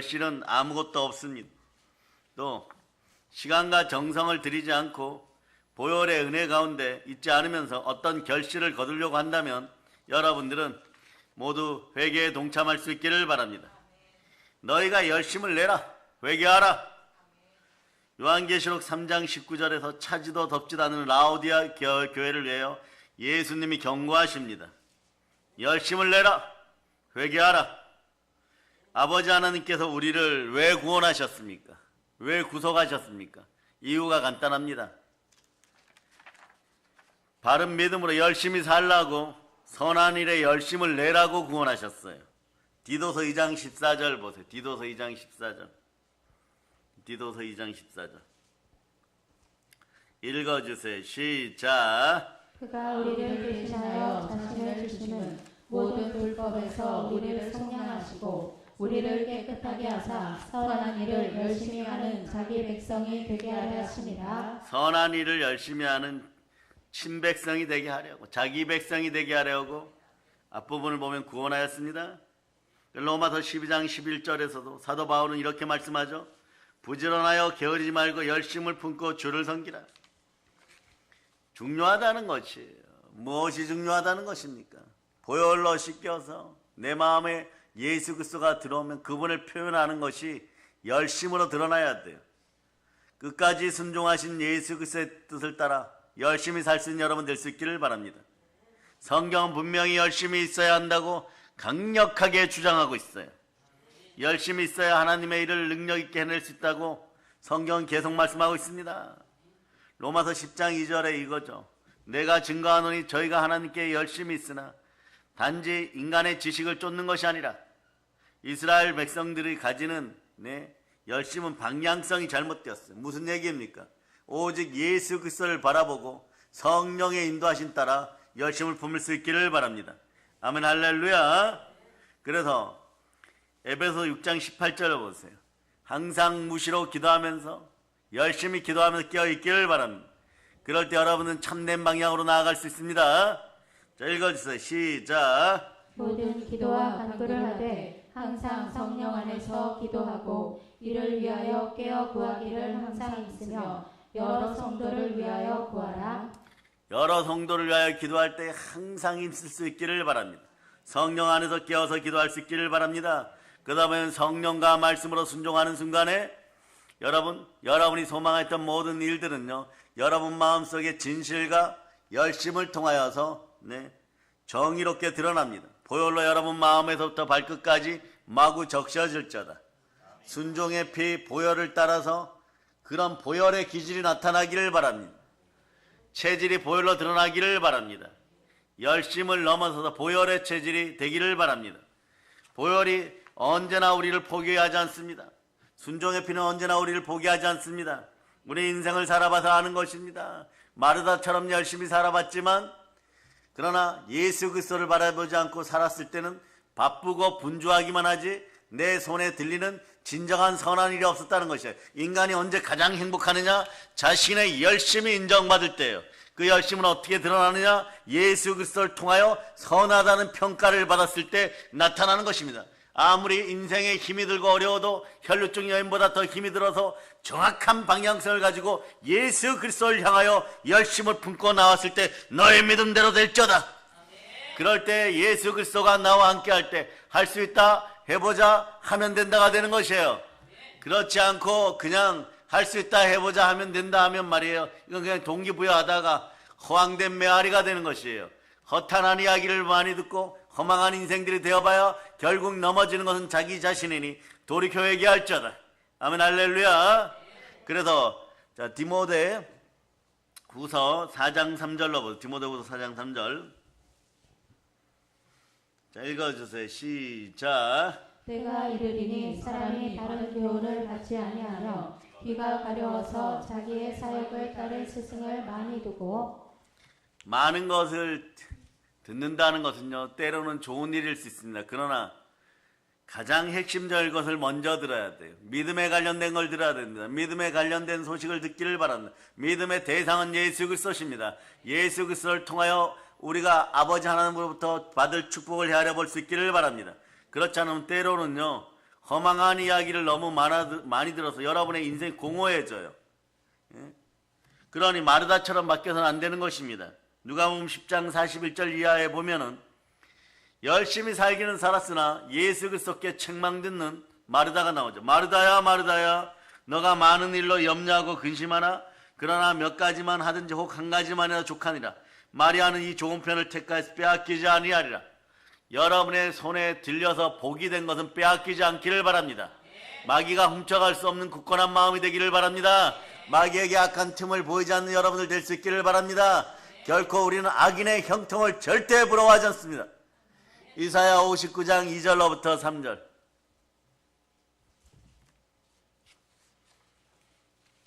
실은 아무것도 없습니다. 또 시간과 정성을 들이지 않고 보혈의 은혜 가운데 있지 않으면서 어떤 결실을 거두려고 한다면 여러분들은 모두 회개에 동참할 수 있기를 바랍니다. 너희가 열심을 내라. 회개하라. 요한계시록 3장 19절에서 차지도 덥지도 않은 라오디아 교회를 위하여 예수님이 경고하십니다. 열심을 내라. 회개하라. 아버지 하나님께서 우리를 왜 구원하셨습니까? 왜 구속하셨습니까? 이유가 간단합니다. 바른 믿음으로 열심히 살라고 선한 일에 열심을 내라고 구원하셨어요. 디도서 2장 14절 보세요. 디도서 2장 14절. 디도서 2장 14절. 읽어주세요. 시작. 그가 우리를 대신하여 자신을 주심은 모든 불법에서 우리를 속량하시고 우리를 깨끗하게 하사 선한 일을 열심히 하는 자기 백성이 되게 하려 하심이라. 선한 일을 열심히 하는 친백성이 되게 하려고, 자기 백성이 되게 하려고 앞부분을 보면 구원하였습니다. 로마서 12장 11절에서도 사도 바울은 이렇게 말씀하죠. 부지런하여 게으르지 말고 열심을 품고 주를 섬기라. 중요하다는 것이에요. 무엇이 중요하다는 것입니까? 보혈로 씻겨서 내 마음에 예수 그리스도가 들어오면 그분을 표현하는 것이 열심으로 드러나야 돼요. 끝까지 순종하신 예수 그리스도의 뜻을 따라 열심히 살 수 있는 여러분 될 수 있기를 바랍니다. 성경은 분명히 열심히 있어야 한다고 강력하게 주장하고 있어요. 열심히 있어야 하나님의 일을 능력 있게 해낼 수 있다고 성경은 계속 말씀하고 있습니다. 로마서 10장 2절에 이거죠. 내가 증거하노니 저희가 하나님께 열심히 있으나 단지 인간의 지식을 쫓는 것이 아니라 이스라엘 백성들이 가지는 열심은 방향성이 잘못되었어요. 무슨 얘기입니까? 오직 예수 그리스도를 바라보고 성령의 인도하신 따라 열심을 품을 수 있기를 바랍니다. 아멘 할렐루야. 그래서 에베소 6장 18절을 보세요. 항상 무시로 기도하면서 열심히 기도하면서 깨어있기를 바랍니다. 그럴 때 여러분은 참된 방향으로 나아갈 수 있습니다. 자, 읽어주세요. 시작. 모든 기도와 간구를 하되 항상 성령 안에서 기도하고 이를 위하여 깨어 구하기를 항상 있으며 여러 성도를 위하여 구하라. 여러 성도를 위하여 기도할 때 항상 힘쓸 수 있기를 바랍니다. 성령 안에서 깨어서 기도할 수 있기를 바랍니다. 그러다 보면 성령과 말씀으로 순종하는 순간에 여러분이 소망했던 모든 일들은요, 여러분 마음속에 진실과 열심을 통하여서 정의롭게 드러납니다. 보혈로 여러분 마음에서부터 발끝까지 마구 적셔질자다. 순종의 피 보혈을 따라서 그런 보혈의 기질이 나타나기를 바랍니다. 체질이 보혈로 드러나기를 바랍니다. 열심을 넘어서서 보혈의 체질이 되기를 바랍니다. 보혈이 언제나 우리를 포기하지 않습니다. 순종의 피는 언제나 우리를 포기하지 않습니다. 우리 인생을 살아봐서 아는 것입니다. 마르다처럼 열심히 살아봤지만 그러나 예수 그리스도를 바라보지 않고 살았을 때는 바쁘고 분주하기만 하지 내 손에 들리는 진정한 선한 일이 없었다는 것이에요. 인간이 언제 가장 행복하느냐? 자신의 열심이 인정받을 때예요. 그 열심은 어떻게 드러나느냐? 예수 그리스도를 통하여 선하다는 평가를 받았을 때 나타나는 것입니다. 아무리 인생에 힘이 들고 어려워도 혈루증 여인보다 더 힘이 들어서 정확한 방향성을 가지고 예수 그리스도를 향하여 열심을 품고 나왔을 때 너의 믿음대로 될저다. 그럴 때 예수 그리스도가 나와 함께 할 때 할 수 있다, 해보자, 하면 된다가 되는 것이에요. 그렇지 않고 그냥 할 수 있다, 해보자, 하면 된다 하면 말이에요. 이건 그냥 동기부여하다가 허황된 메아리가 되는 것이에요. 허탄한 이야기를 많이 듣고 허망한 인생들이 되어봐야 결국 넘어지는 것은 자기 자신이니 돌이켜 회개할지어다. 아멘 할렐루야. 그래서 자, 디모데 후서 4장 3절로 보세요. 디모데 후서 4장 3절. 자, 읽어주세요. 시작. 때가 이르리니 사람이 다른 교훈을 받지 아니하며 귀가 가려워서 자기의 사역을 따를 스승을 많이 두고. 많은 것을 듣는다는 것은요, 때로는 좋은 일일 수 있습니다. 그러나 가장 핵심적인 것을 먼저 들어야 돼요. 믿음에 관련된 걸 들어야 됩니다. 믿음에 관련된 소식을 듣기를 바랍니다. 믿음의 대상은 예수 그리스도십니다. 예수 그리스도를 통하여 우리가 아버지 하나님으로부터 받을 축복을 헤아려 볼 수 있기를 바랍니다. 그렇지 않으면 때로는요, 허망한 이야기를 너무 많이 들어서 여러분의 인생이 공허해져요. 예? 그러니 마르다처럼 바뀌어서는 안 되는 것입니다. 누가복음 10장 41절 이하에 보면은 열심히 살기는 살았으나 예수 그리스도께 책망 듣는 마르다가 나오죠. 마르다야 마르다야, 너가 많은 일로 염려하고 근심하나 그러나 몇 가지만 하든지 혹 한 가지만이라도 족하니라. 마리아는 이 좋은 편을 택하여서 빼앗기지 아니하리라. 여러분의 손에 들려서 복이 된 것은 빼앗기지 않기를 바랍니다. 마귀가 훔쳐갈 수 없는 굳건한 마음이 되기를 바랍니다. 마귀에게 악한 틈을 보이지 않는 여러분들 될 수 있기를 바랍니다. 결코 우리는 악인의 형통을 절대 부러워하지 않습니다. 이사야 59장 2절로부터 3절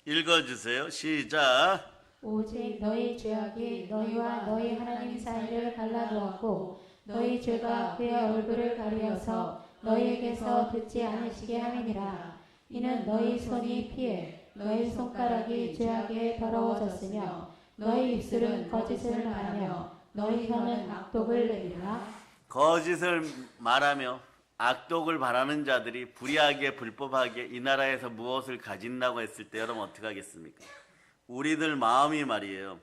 읽어주세요. 시작. 오직 너희 죄악이 너희와 너희 하나님 사이를 갈라놓았고 너희 죄가 그의 얼굴을 가리어서 너희에게서 듣지 않으시게 함이니라. 이는 너희 손이 피해 너희 손가락이 죄악에 더러워졌으며 너희 입술은 거짓을 말하며 너희 혀는 악독을 내리라. 거짓을 말하며 악독을 바라는 자들이 불의하게 불법하게 이 나라에서 무엇을 가진다고 했을 때 여러분 어떻게 하겠습니까? 우리들 마음이 말이에요.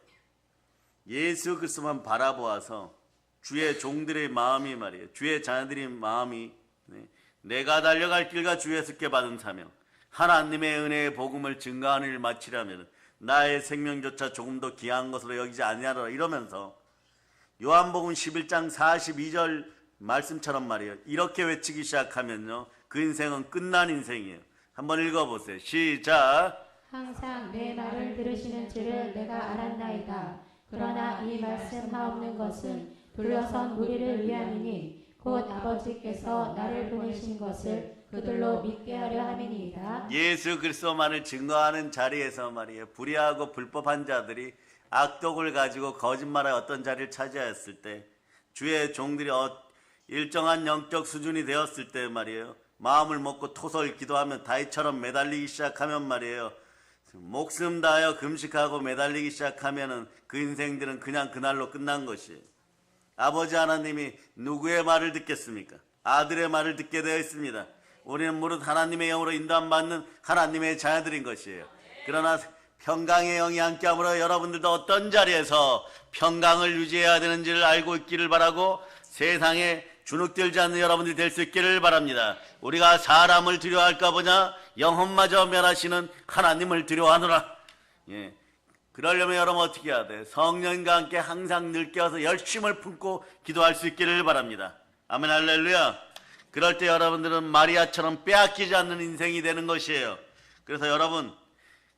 예수 그리스도만 바라보아서 주의 종들의 마음이 말이에요. 주의 자녀들의 마음이 내가 달려갈 길과 주 예수께 받은 사명, 하나님의 은혜의 복음을 증거하는 일 마치려면 나의 생명조차 조금 더 귀한 것으로 여기지 아니하라 이러면서 요한복음 11장 42절 말씀처럼 말이에요. 이렇게 외치기 시작하면요, 그 인생은 끝난 인생이에요. 한번 읽어보세요. 시작. 항상 내 말을 들으시는 줄을 내가 알았나이다. 그러나 이 말씀하옵는 것은 둘러선 무리를 위함이니 곧 아버지께서 나를 보내신 것을 그들로 믿게 하려 함이니이다. 예수 그리스도만을 증거하는 자리에서 말이에요, 불의하고 불법한 자들이 악독을 가지고 거짓말의 어떤 자리를 차지하였을 때, 주의 종들이 일정한 영적 수준이 되었을 때 말이에요, 마음을 먹고 토설 기도하면 다윗처럼 매달리기 시작하면 말이에요, 목숨 다하여 금식하고 매달리기 시작하면은 그 인생들은 그냥 그날로 끝난 것이에요. 아버지 하나님이 누구의 말을 듣겠습니까? 아들의 말을 듣게 되어 있습니다. 우리는 무릇 하나님의 영으로 인도받는 하나님의 자녀들인 것이에요. 그러나 평강의 영이 함께함으로 여러분들도 어떤 자리에서 평강을 유지해야 되는지를 알고 있기를 바라고 세상에 주눅들지 않는 여러분들이 될 수 있기를 바랍니다. 우리가 사람을 두려워할까 보냐? 영혼마저 멸하시는 하나님을 두려워하노라. 예. 그러려면 여러분 어떻게 해야 돼? 성령과 함께 항상 늘 깨어서 열심을 품고 기도할 수 있기를 바랍니다. 아멘 할렐루야. 그럴 때 여러분들은 마리아처럼 빼앗기지 않는 인생이 되는 것이에요. 그래서 여러분,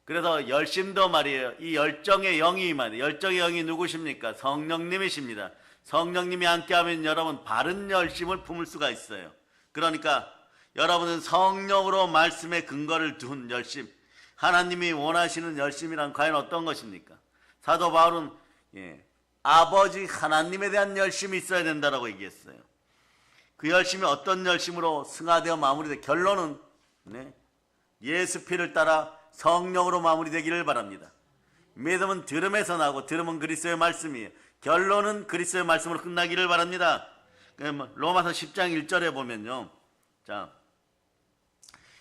그래서 열심도 말이에요. 이 열정의 영이 말이에요. 열정의 영이 누구십니까? 성령님이십니다. 성령님이 함께하면 여러분 바른 열심을 품을 수가 있어요. 그러니까 여러분은 성령으로 말씀의 근거를 둔 열심, 하나님이 원하시는 열심이란 과연 어떤 것입니까? 사도 바울은 아버지 하나님에 대한 열심이 있어야 된다라고 얘기했어요. 그 열심이 어떤 열심으로 승화되어 마무리돼? 결론은 예수 피를 따라 성령으로 마무리되기를 바랍니다. 믿음은 들음에서 나고 들음은 그리스도의 말씀이에요. 결론은 그리스도의 말씀으로 끝나기를 바랍니다. 로마서 10장 1절에 보면요, 자,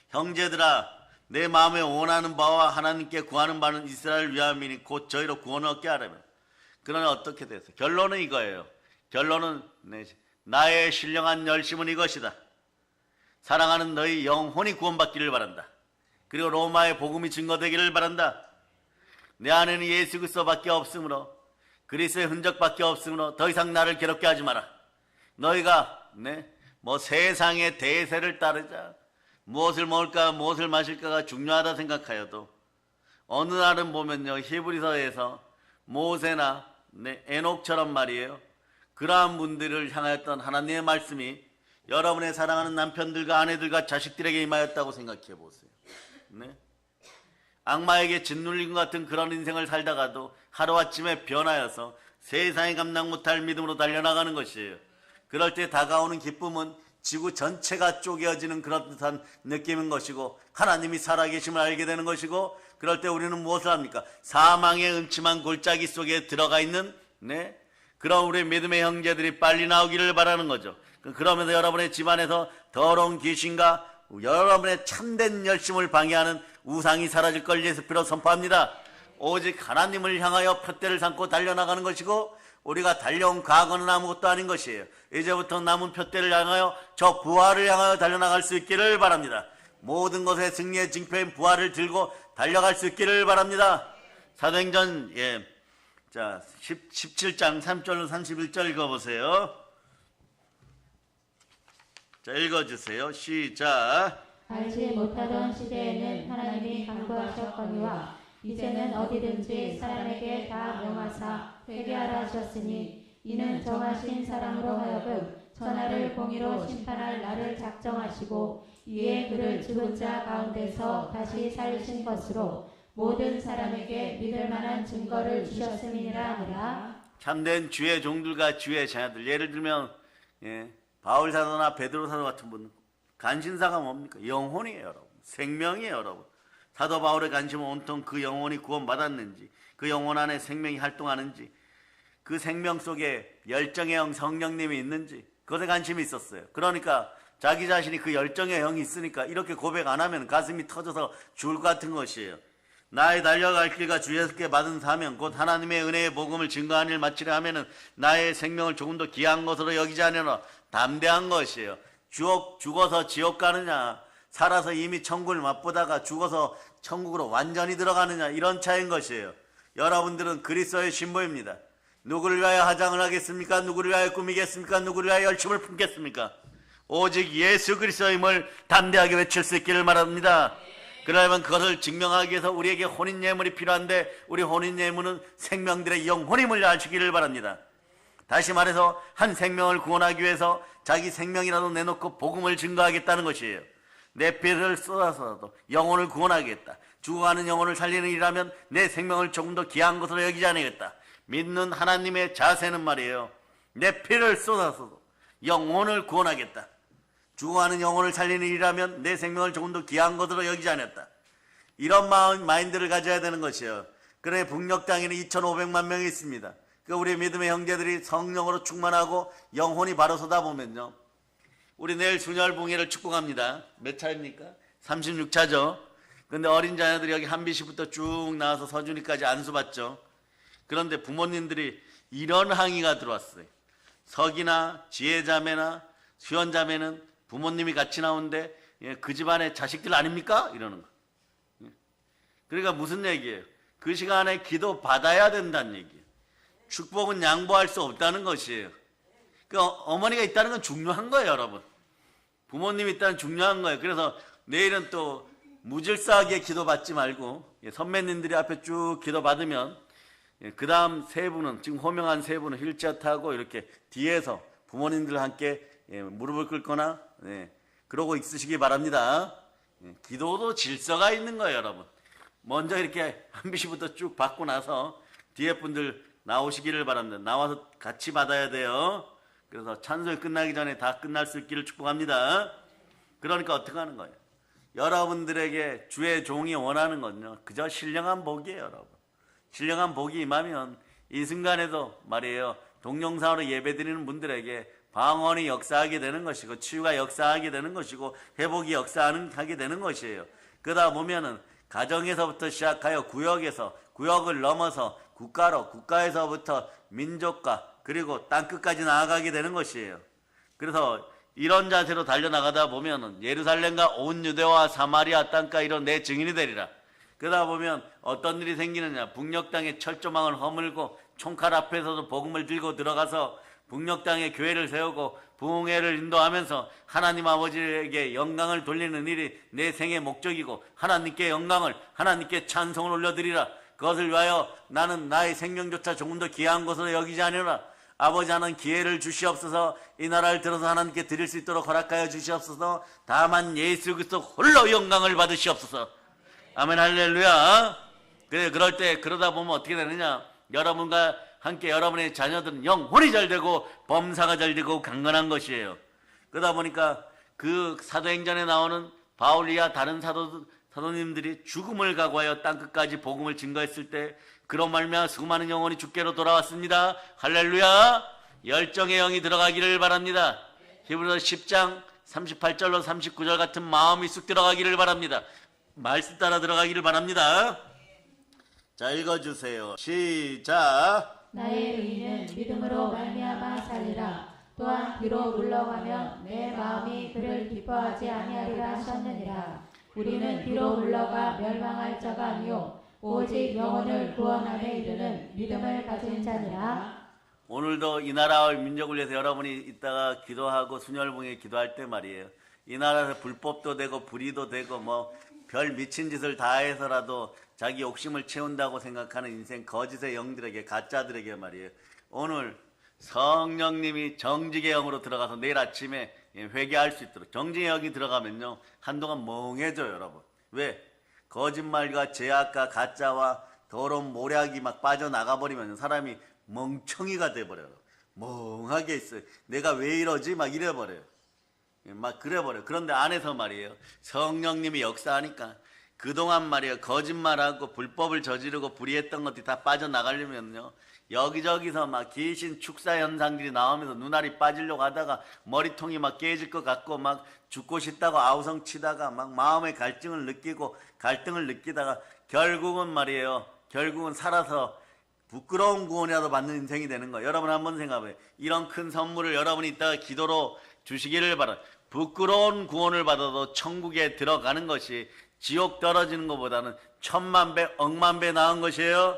형제들아 내 마음에 원하는 바와 하나님께 구하는 바는 이스라엘 위함이니 곧 저희로 구원을 얻게 하려면. 그러나 어떻게 됐어요? 결론은 이거예요. 결론은 나의 신령한 열심은 이것이다. 사랑하는 너희 영혼이 구원받기를 바란다. 그리고 로마의 복음이 증거되기를 바란다. 내 안에는 예수 그리스도밖에 없으므로, 그리스도의 흔적밖에 없으므로 더 이상 나를 괴롭게 하지 마라. 너희가 세상의 대세를 따르자, 무엇을 먹을까 무엇을 마실까가 중요하다 생각하여도 어느 날은 보면요, 히브리서에서 모세나 에녹처럼 말이에요, 그러한 분들을 향하였던 하나님의 말씀이 여러분의 사랑하는 남편들과 아내들과 자식들에게 임하였다고 생각해 보세요. 악마에게 짓눌린 것 같은 그런 인생을 살다가도 하루아침에 변하여서 세상에 감당 못할 믿음으로 달려나가는 것이에요. 그럴 때 다가오는 기쁨은 지구 전체가 쪼개어지는 그런 듯한 느낌인 것이고, 하나님이 살아계심을 알게 되는 것이고, 그럴 때 우리는 무엇을 합니까? 사망의 음침한 골짜기 속에 들어가 있는 그런 우리 믿음의 형제들이 빨리 나오기를 바라는 거죠. 그러면서 여러분의 집안에서 더러운 귀신과 여러분의 참된 열심을 방해하는 우상이 사라질 걸 예수피로 선포합니다. 오직 하나님을 향하여 푯대를 삼고 달려나가는 것이고 우리가 달려온 과거는 아무것도 아닌 것이에요. 이제부터 남은 푯대를 향하여 저 부활을 향하여 달려나갈 수 있기를 바랍니다. 모든 것의 승리의 징표인 부활을 들고 달려갈 수 있기를 바랍니다. 사도행전 17장 3절로 31절 읽어보세요. 자, 읽어주세요. 시작. 알지 못하던 시대에는 하나님이 강구하셨거니와 이제는 어디든지 사람에게 다 명하사 회개하라 하셨으니 이는 정하신 사람으로 하여금 천하를 공의로 심판할 날을 작정하시고 이에 그를 죽은 자 가운데서 다시 살리신 것으로 모든 사람에게 믿을 만한 증거를 주셨음이니라 하니라. 참된 주의 종들과 주의 자녀들, 예를 들면 바울 사도나 베드로 사도 같은 분, 간신사가 뭡니까? 영혼이에요, 여러분. 생명이에요, 여러분. 사도 바울의 관심은 온통 그 영혼이 구원받았는지, 그 영혼 안에 생명이 활동하는지, 그 생명 속에 열정의 영 성령님이 있는지 그것에 관심이 있었어요. 그러니까 자기 자신이 그 열정의 영이 있으니까 이렇게 고백 안 하면 가슴이 터져서 죽을 것 같은 것이에요. 나의 달려갈 길과 주 예수께 받은 사명 곧 하나님의 은혜의 복음을 증거하는 일 마치려 하면은 나의 생명을 조금 더 귀한 것으로 여기지 않으나 담대한 것이에요. 죽어서 지옥 가느냐, 살아서 이미 천국을 맛보다가 죽어서 천국으로 완전히 들어가느냐, 이런 차이인 것이에요. 여러분들은 그리스도의 신부입니다. 누구를 위하여 화장을 하겠습니까? 누구를 위하여 꾸미겠습니까? 누구를 위하여 열심을 품겠습니까? 오직 예수 그리스도임을 담대하게 외칠 수 있기를 바랍니다. 그러려면 그것을 증명하기 위해서 우리에게 혼인예물이 필요한데 우리 혼인예물은 생명들의 영혼임을 아시기를 바랍니다. 다시 말해서 한 생명을 구원하기 위해서 자기 생명이라도 내놓고 복음을 증거하겠다는 것이에요. 내 피를 쏟아서라도 영혼을 구원하겠다. 죽어가는 영혼을 살리는 일이라면 내 생명을 조금 더 귀한 것으로 여기지 않겠다. 믿는 하나님의 자세는 말이에요. 내 피를 쏟아서도 영혼을 구원하겠다. 죽어가는 영혼을 살리는 일이라면 내 생명을 조금 더 귀한 것으로 여기지 않았다. 이런 마인드를 가져야 되는 것이에요. 그래 북녘 땅에는 2,500만 명이 있습니다. 그 우리 믿음의 형제들이 성령으로 충만하고 영혼이 바로 쏟아보면요. 우리 내일 순혈봉회를 축복합니다. 몇 차입니까? 36차죠. 근데 어린 자녀들이 여기 한비시부터 쭉 나와서 서준이까지 안수받죠. 그런데 부모님들이 이런 항의가 들어왔어요. 석이나 지혜자매나 수연자매는 부모님이 같이 나오는데 그 집안의 자식들 아닙니까? 이러는 거. 그러니까 무슨 얘기예요? 그 시간에 기도 받아야 된다는 얘기예요. 축복은 양보할 수 없다는 것이에요. 그 어머니가 있다는 건 중요한 거예요, 여러분. 부모님이 있다는 중요한 거예요. 그래서 내일은 또 무질서하게 기도 받지 말고 선배님들이 앞에 쭉 기도 받으면 그 다음 세 분은, 지금 호명한 세 분은 휠체어 타고 이렇게 뒤에서 부모님들과 함께 무릎을 꿇거나 그러고 있으시기 바랍니다. 기도도 질서가 있는 거예요, 여러분. 먼저 이렇게 한비시부터 쭉 받고 나서 뒤에 분들 나오시기를 바랍니다. 나와서 같이 받아야 돼요. 그래서 찬송이 끝나기 전에 다 끝날 수 있기를 축복합니다. 그러니까 어떻게 하는 거예요? 여러분들에게 주의 종이 원하는 건요, 그저 신령한 복이에요, 여러분. 신령한 복이 임하면 이 순간에도 말이에요, 동영상으로 예배드리는 분들에게 방언이 역사하게 되는 것이고 치유가 역사하게 되는 것이고 회복이 역사하게 되는 것이에요. 그러다 보면은 가정에서부터 시작하여 구역을 넘어서 국가로, 국가에서부터 민족과 그리고 땅끝까지 나아가게 되는 것이에요. 그래서 이런 자세로 달려나가다 보면은 예루살렘과 온 유대와 사마리아 땅까지 이런 내 증인이 되리라. 그러다 보면 어떤 일이 생기느냐, 북녘 땅에 철조망을 허물고 총칼 앞에서도 복음을 들고 들어가서 북녘 땅에 교회를 세우고 부흥회를 인도하면서 하나님 아버지에게 영광을 돌리는 일이 내 생의 목적이고 하나님께 영광을, 하나님께 찬송을 올려드리라. 그것을 위하여 나는 나의 생명조차 조금 더 귀한 것으로 여기지 않으라. 아버지 하나님 기회를 주시옵소서. 이 나라를 들어서 하나님께 드릴 수 있도록 허락하여 주시옵소서. 다만 예수 그리스도 홀로 영광을 받으시옵소서. 아멘 할렐루야. 그래, 그럴 때 그러다 보면 어떻게 되느냐, 여러분과 함께 여러분의 자녀들은 영혼이 잘 되고 범사가 잘 되고 강건한 것이에요. 그러다 보니까 그 사도행전에 나오는 바울이야 다른 사도님들이 죽음을 각오하여 땅끝까지 복음을 증거했을 때 그런 말미암아 수많은 영혼이 주께로 돌아왔습니다. 할렐루야. 열정의 영이 들어가기를 바랍니다. 히브리서 10장 38절로 39절 같은 마음이 쑥 들어가기를 바랍니다. 말씀 따라 들어가기를 바랍니다. 자, 읽어주세요. 시작. 나의 의인은 믿음으로 말미암아 살리라. 또한 뒤로 물러가면 내 마음이 그를 기뻐하지 아니하리라 하셨느니라. 우리는 뒤로 물러가 멸망할 자가 아니요 오직 영혼을 구원함에 이르는 믿음을 가진 자니라. 오늘도 이 나라와 민족을 위해서 여러분이 이따가 기도하고 순혈봉에 기도할 때 말이에요. 이 나라에서 불법도 되고 불의도 되고 뭐 별 미친 짓을 다 해서라도 자기 욕심을 채운다고 생각하는 인생 거짓의 영들에게, 가짜들에게 말이에요. 오늘 성령님이 정직의 영으로 들어가서 내일 아침에 회개할 수 있도록, 정직의 영이 들어가면요 한동안 멍해져요 여러분. 왜? 거짓말과 제약과 가짜와 더러운 모략이 막 빠져나가버리면 사람이 멍청이가 돼버려요. 멍하게 있어요. 내가 왜 이러지? 막 이래버려요. 막 그래버려요. 그런데 안에서 말이에요, 성령님이 역사하니까 그동안 말이에요 거짓말하고 불법을 저지르고 불의했던 것들이 다 빠져나가려면요 여기저기서 막 귀신 축사 현상들이 나오면서 눈알이 빠지려고 하다가 머리통이 막 깨질 것 같고 막 죽고 싶다고 아우성 치다가 막 마음의 갈증을 느끼다가 결국은 말이에요, 결국은 살아서 부끄러운 구원이라도 받는 인생이 되는 거예요. 여러분 한번 생각해요. 이런 큰 선물을 여러분이 이따가 기도로 주시기를 바랍니다. 부끄러운 구원을 받아도 천국에 들어가는 것이 지옥 떨어지는 것보다는 천만 배, 억만 배 나은 것이에요.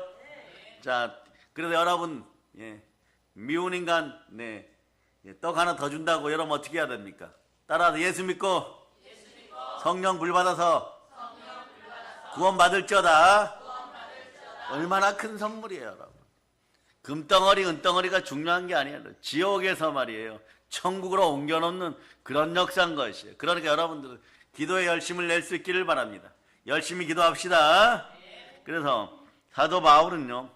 자, 그래서 여러분, 미운 인간, 떡 하나 더 준다고 여러분 어떻게 해야 됩니까? 따라서 예수 믿고 성령 불 받아서 구원 받을지어다. 얼마나 큰 선물이에요, 여러분. 금덩어리, 은덩어리가 중요한 게 아니에요. 지옥에서 말이에요, 천국으로 옮겨놓는 그런 역사인 것이에요. 그러니까 여러분들 기도에 열심을 낼 수 있기를 바랍니다. 열심히 기도합시다. 그래서 사도 바울은요,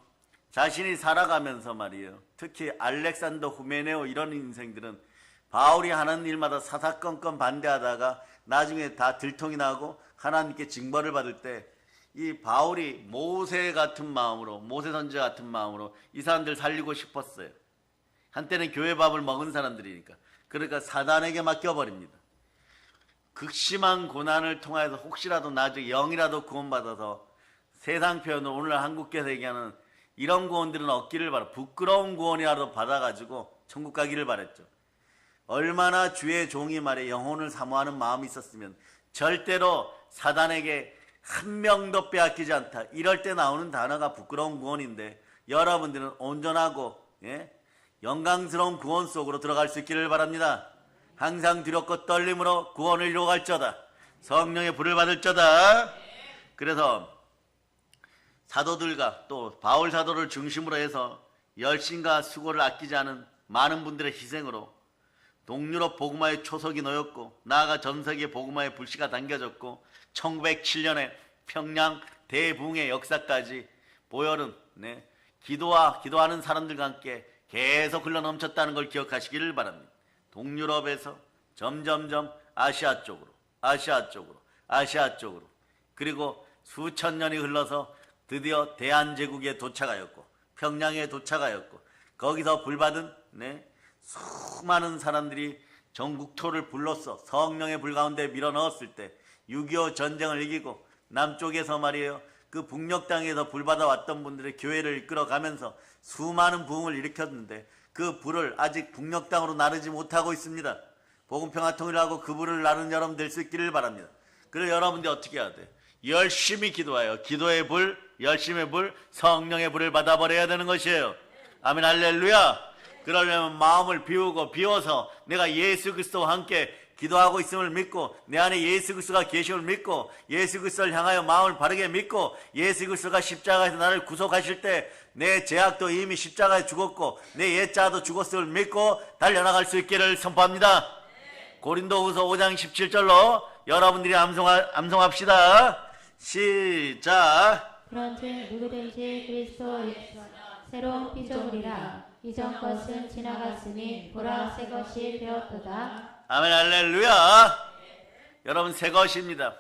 자신이 살아가면서 말이에요, 특히 알렉산더 후메네오 이런 인생들은 바울이 하는 일마다 사사건건 반대하다가 나중에 다 들통이 나고 하나님께 징벌을 받을 때 이 바울이 모세 같은 마음으로, 모세 선지자 같은 마음으로 이 사람들 살리고 싶었어요. 한때는 교회 밥을 먹은 사람들이니까. 그러니까 사단에게 맡겨버립니다. 극심한 고난을 통해서 혹시라도 나중에 영이라도 구원받아서 세상 표현으로 오늘 한국교회에서 얘기하는 이런 구원들은 얻기를 바라, 부끄러운 구원이라도 받아가지고 천국 가기를 바랬죠. 얼마나 주의 종이 말에 영혼을 사모하는 마음이 있었으면 절대로 사단에게 한 명도 빼앗기지 않다. 이럴 때 나오는 단어가 부끄러운 구원인데 여러분들은 온전하고 영광스러운 구원 속으로 들어갈 수 있기를 바랍니다. 항상 두렵고 떨림으로 구원을 이루어갈지어다. 성령의 불을 받을지어다. 그래서 사도들과 또 바울 사도를 중심으로 해서 열심과 수고를 아끼지 않은 많은 분들의 희생으로 동유럽 복음화의 초석이 놓였고 나아가 전 세계 복음화의 불씨가 당겨졌고 1907년에 평양 대붕의 역사까지 보혈은 기도하는 사람들과 함께 계속 흘러넘쳤다는 걸 기억하시기를 바랍니다. 동유럽에서 점점점 아시아 쪽으로 그리고 수천 년이 흘러서 드디어 대한제국에 도착하였고 평양에 도착하였고 거기서 불받은 수많은 사람들이 전국토를 불로써 성령의 불 가운데 밀어넣었을 때 6.25 전쟁을 이기고 남쪽에서 말이에요 그 북녘 땅에서 불받아왔던 분들의 교회를 이끌어가면서 수많은 부흥을 일으켰는데 그 불을 아직 북녘 땅으로 나르지 못하고 있습니다. 복음평화통일하고 그 불을 나르는 여러분 될 수 있기를 바랍니다. 그래서 여러분들이 어떻게 해야 돼요? 열심히 기도해요. 기도의 불, 열심의 불, 성령의 불을 받아버려야 되는 것이에요. 아멘 할렐루야. 그러려면 마음을 비워서 내가 예수 그리스도와 함께 기도하고 있음을 믿고 내 안에 예수 그리스도가 계심을 믿고 예수 그리스도를 향하여 마음을 바르게 믿고 예수 그리스도가 십자가에서 나를 구속하실 때 내 죄악도 이미 십자가에 죽었고 내 옛자도 죽었음을 믿고 달려나갈 수 있기를 선포합니다. 고린도후서 5장 17절로 여러분들이 암송합시다. 시작. 그런즉 누구든지 그리스도 예수 새로운 피조물이라 이전 것은 지나갔으니 보라 새 것이 되었도다. 아멘 할렐루야. 여러분 새 것입니다.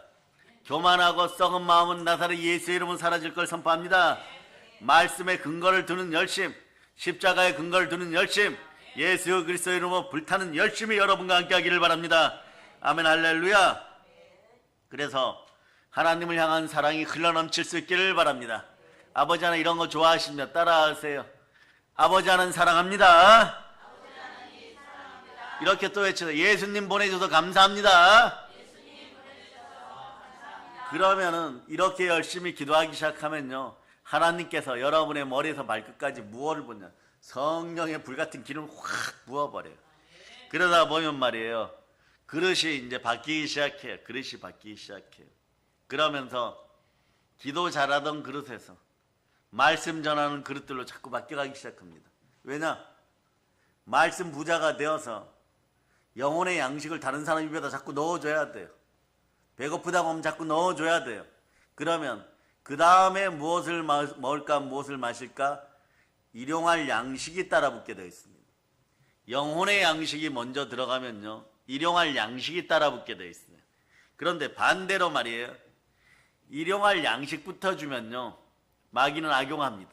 교만하고 썩은 마음은 나사렛 예수의 이름은 사라질 걸 선포합니다. 말씀에 근거를 두는 열심, 십자가에 근거를 두는 열심, 예수 그리스도의 이름으로 불타는 열심이 여러분과 함께 하기를 바랍니다. 아멘 할렐루야. 그래서 하나님을 향한 사랑이 흘러넘칠 수 있기를 바랍니다. 아버지 하나 이런 거 좋아하시면 따라하세요. 아버지 하나는 사랑합니다. 이렇게 또 외쳐서 예수님 보내줘서 감사합니다. 그러면은 이렇게 열심히 기도하기 시작하면요, 하나님께서 여러분의 머리에서 발끝까지 무엇을 보냐, 성령의 불같은 기름을 확 부어버려요. 그러다 보면 말이에요, 그릇이 이제 바뀌기 시작해요. 그릇이 바뀌기 시작해요. 그러면서 기도 잘하던 그릇에서 말씀 전하는 그릇들로 자꾸 바뀌어가기 시작합니다. 왜냐? 말씀 부자가 되어서 영혼의 양식을 다른 사람 입에다 자꾸 넣어줘야 돼요. 배고프다고 하면 자꾸 넣어줘야 돼요. 그러면 그 다음에 무엇을 먹을까, 무엇을 마실까, 일용할 양식이 따라붙게 되어 있습니다. 영혼의 양식이 먼저 들어가면요, 일용할 양식이 따라붙게 되어 있습니다. 그런데 반대로 말이에요, 일용할 양식부터 주면요, 마귀는 악용합니다.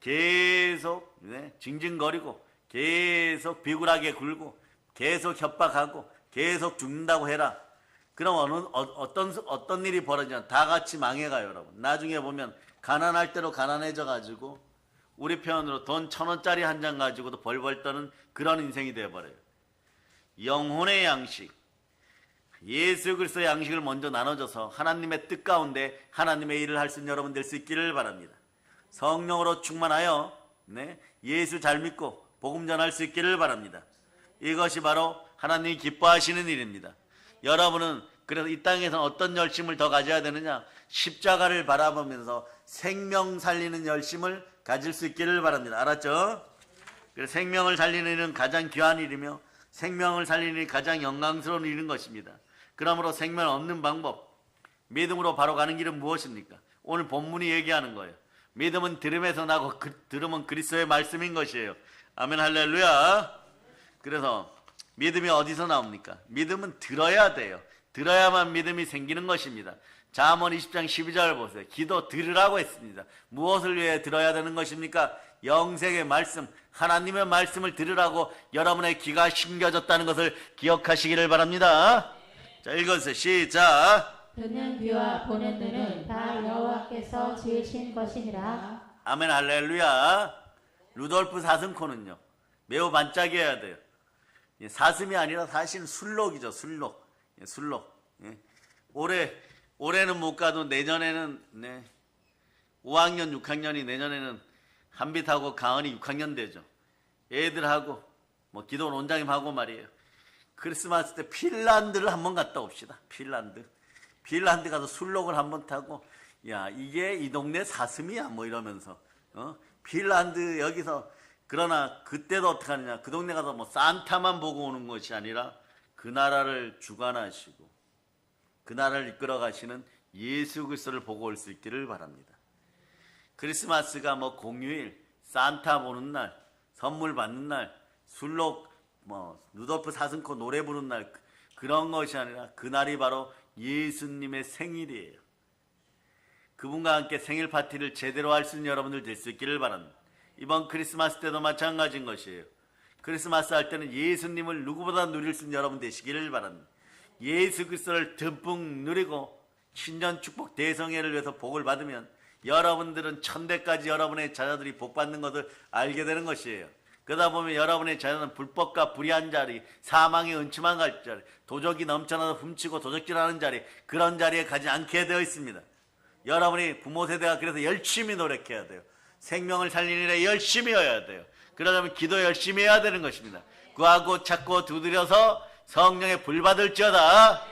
계속 징징거리고, 계속 비굴하게 굴고, 계속 협박하고, 계속 죽는다고 해라. 그럼 어떤 일이 벌어지냐, 다 같이 망해가요, 여러분. 나중에 보면 가난할 대로 가난해져 가지고 우리 표현으로 돈 1,000원짜리 한 장 가지고도 벌벌 떠는 그런 인생이 되어버려요. 영혼의 양식, 예수 그리스도의 양식을 먼저 나눠줘서 하나님의 뜻 가운데 하나님의 일을 할 수 있는 여러분 될 수 있기를 바랍니다. 성령으로 충만하여 예수 잘 믿고 복음 전할 수 있기를 바랍니다. 이것이 바로 하나님이 기뻐하시는 일입니다. 여러분은 그래서 이 땅에서 어떤 열심을 더 가져야 되느냐, 십자가를 바라보면서 생명 살리는 열심을 가질 수 있기를 바랍니다. 알았죠? 그래서 생명을 살리는 일은 가장 귀한 일이며 생명을 살리는 일이 가장 영광스러운 일인 것입니다. 그러므로 생명 얻는 방법, 믿음으로 바로 가는 길은 무엇입니까? 오늘 본문이 얘기하는 거예요. 믿음은 들음에서 나고 들음은 그리스도의 말씀인 것이에요. 아멘 할렐루야. 그래서 믿음이 어디서 나옵니까? 믿음은 들어야 돼요. 들어야만 믿음이 생기는 것입니다. 잠언 20장 12절 보세요. 기도 들으라고 했습니다. 무엇을 위해 들어야 되는 것입니까? 영생의 말씀, 하나님의 말씀을 들으라고 여러분의 귀가 심겨졌다는 것을 기억하시기를 바랍니다. 자, 읽어주세요. 시작. 듣는 귀와 보는 눈은 다 여호와께서 지으신 것이니라. 아멘 할렐루야. 루돌프 사슴코는요, 매우 반짝여야 돼요. 사슴이 아니라 사실은 술록이죠. 술록. 술록. 올해는 못 가도 내년에는 5학년 6학년이 내년에는 한빛하고 가은이 6학년 되죠. 애들하고 뭐 기도 원장님하고 말이에요, 크리스마스 때 핀란드를 한번 갔다 옵시다. 핀란드 가서 술록을 한번 타고, 야 이게 이 동네 사슴이야 뭐 이러면서 핀란드 여기서. 그러나 그때도 어떻게 하느냐, 그 동네 가서 뭐 산타만 보고 오는 것이 아니라 그 나라를 주관하시고 그 나라를 이끌어 가시는 예수 그리스도를 보고 올 수 있기를 바랍니다. 크리스마스가 뭐 공휴일, 산타 보는 날, 선물 받는 날, 술록 루돌프 사슴코 노래 부르는 날, 그런 것이 아니라 그날이 바로 예수님의 생일이에요. 그분과 함께 생일 파티를 제대로 할 수 있는 여러분들 될 수 있기를 바랍니다. 이번 크리스마스 때도 마찬가지인 것이에요. 크리스마스 할 때는 예수님을 누구보다 누릴 수 있는 여러분 되시기를 바랍니다. 예수 그리스도를 듬뿍 누리고 신년 축복 대성회를 위해서 복을 받으면 여러분들은 천대까지 여러분의 자녀들이 복 받는 것을 알게 되는 것이에요. 그러다 보면 여러분의 자녀는 불법과 불의한 자리, 사망의 은침한 자리, 도적이 넘쳐나서 훔치고 도적질하는 자리, 그런 자리에 가지 않게 되어 있습니다. 여러분이 부모 세대가 그래서 열심히 노력해야 돼요. 생명을 살리는 일에 열심히 해야 돼요. 그러려면 기도 열심히 해야 되는 것입니다. 구하고 찾고 두드려서 성령의 불 받을지어다.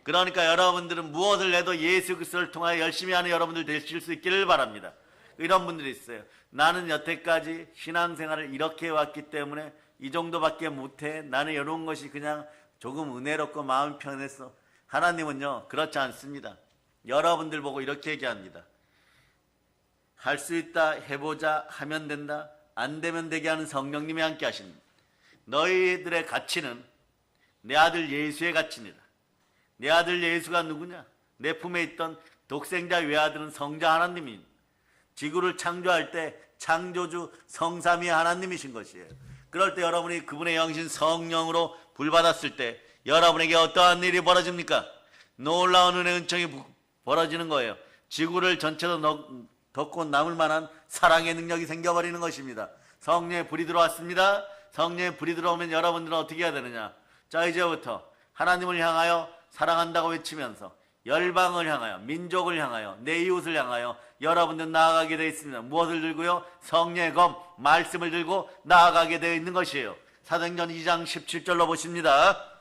그러니까 여러분들은 무엇을 해도 예수 그리스도를 통하여 열심히 하는 여러분들 되실 수 있기를 바랍니다. 이런 분들이 있어요. 나는 여태까지 신앙생활을 이렇게 해왔기 때문에 이 정도밖에 못해. 나는 이런 것이 그냥 조금 은혜롭고 마음이 편했어. 하나님은요 그렇지 않습니다. 여러분들 보고 이렇게 얘기합니다. 할 수 있다, 해보자, 하면 된다, 안 되면 되게 하는 성령님이 함께 하십니다. 너희들의 가치는 내 아들 예수의 가치입니다. 내 아들 예수가 누구냐? 내 품에 있던 독생자 외아들은 성자 하나님입니다. 지구를 창조할 때 창조주 성삼위 하나님이신 것이에요. 그럴 때 여러분이 그분의 영신 성령으로 불받았을 때 여러분에게 어떠한 일이 벌어집니까? 놀라운 은혜 은총이 벌어지는 거예요. 지구를 전체로 덮고 남을 만한 사랑의 능력이 생겨버리는 것입니다. 성령의 불이 들어왔습니다. 성령의 불이 들어오면 여러분들은 어떻게 해야 되느냐? 자, 이제부터 하나님을 향하여 사랑한다고 외치면서 열방을 향하여, 민족을 향하여, 내 이웃을 향하여 여러분들 나아가게 되어 있습니다. 무엇을 들고요? 성령의 검, 말씀을 들고 나아가게 되어 있는 것이에요. 사도행전 2장 17절로 보십니다.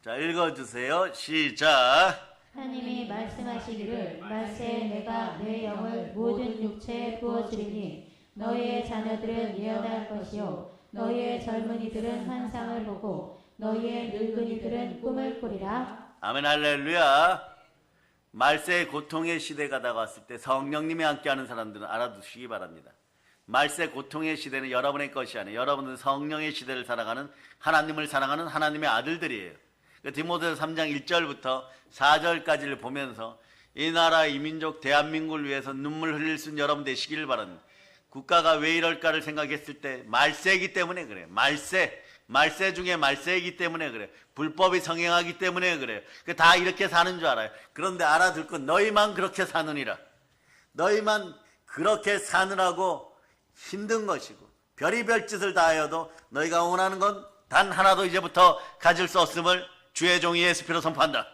자, 읽어주세요. 시작. 하나님이 말씀하시기를 말세에 내가 내 영을 모든 육체에 부어주리니 너희의 자녀들은 예언할 것이요 너희의 젊은이들은 환상을 보고 너희의 늙은이들은 꿈을 꾸리라. 아멘 할렐루야. 말세의 고통의 시대가 다가왔을 때 성령님이 함께하는 사람들은 알아두시기 바랍니다. 말세 고통의 시대는 여러분의 것이 아니에요. 여러분은 성령의 시대를 살아가는, 하나님을 사랑하는 하나님의 아들들이에요. 디모데서 3장 1절부터 4절까지를 보면서 이 나라, 이 민족, 대한민국을 위해서 눈물 흘릴 수 있는 여러분 되시기를 바랍니다. 국가가 왜 이럴까를 생각했을 때 말세이기 때문에 그래요. 말세 중에 말세이기 때문에 그래요. 불법이 성행하기 때문에 그래요. 다 이렇게 사는 줄 알아요. 그런데 알아둘 건 너희만 그렇게 사느니라. 너희만 그렇게 사느라고 힘든 것이고 별의별 짓을 다하여도 너희가 원하는 건 단 하나도 이제부터 가질 수 없음을 주의 종이 예수 피로 선포한다.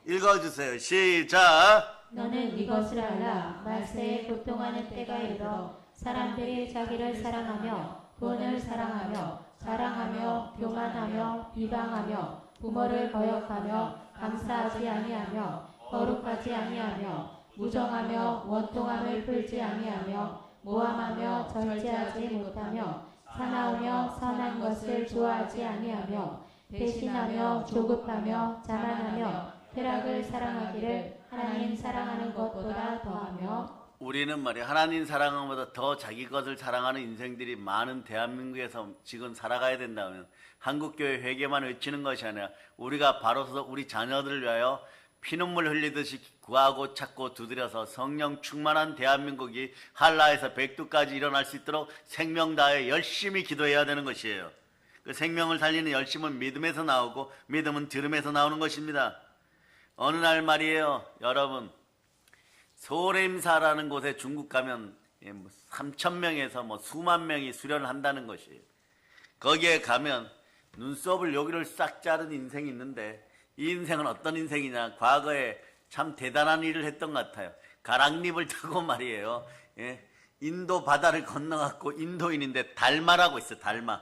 읽어주세요. 시작. 너는 이것을 알라. 말세에 고통하는 때가 이르러 사람들이 자기를 사랑하며 돈을 사랑하며 자랑하며 교만하며 비방하며 부모를 거역하며 감사하지 아니하며 거룩하지 아니하며 무정하며 원통함을 풀지 아니하며 모함하며 절제하지 못하며 사나우며 선한 것을 좋아하지 아니하며 배신하며 조급하며 자만하며 쾌락을 사랑하기를 하나님 사랑하는 것보다 더하며. 우리는 말이야 하나님 사랑하는 것보다 더 자기 것을 사랑하는 인생들이 많은 대한민국에서 지금 살아가야 된다면 한국교회 회개만 외치는 것이 아니라 우리가 바로서 우리 자녀들을 위하여 피눈물 흘리듯이 구하고 찾고 두드려서 성령 충만한 대한민국이 한라에서 백두까지 일어날 수 있도록 생명 다해 열심히 기도해야 되는 것이에요. 그 생명을 살리는 열심은 믿음에서 나오고 믿음은 들음에서 나오는 것입니다. 어느 날 말이에요, 여러분, 소렘사라는 곳에 중국 가면 3,000명에서 수만 명이 수련을 한다는 것이에요. 거기에 가면 눈썹을 여기를 싹 자른 인생이 있는데 이 인생은 어떤 인생이냐, 과거에 참 대단한 일을 했던 것 같아요. 가랑잎을 타고 말이에요, 인도 바다를 건너갔고 인도인인데 달마라고 있어요. 달마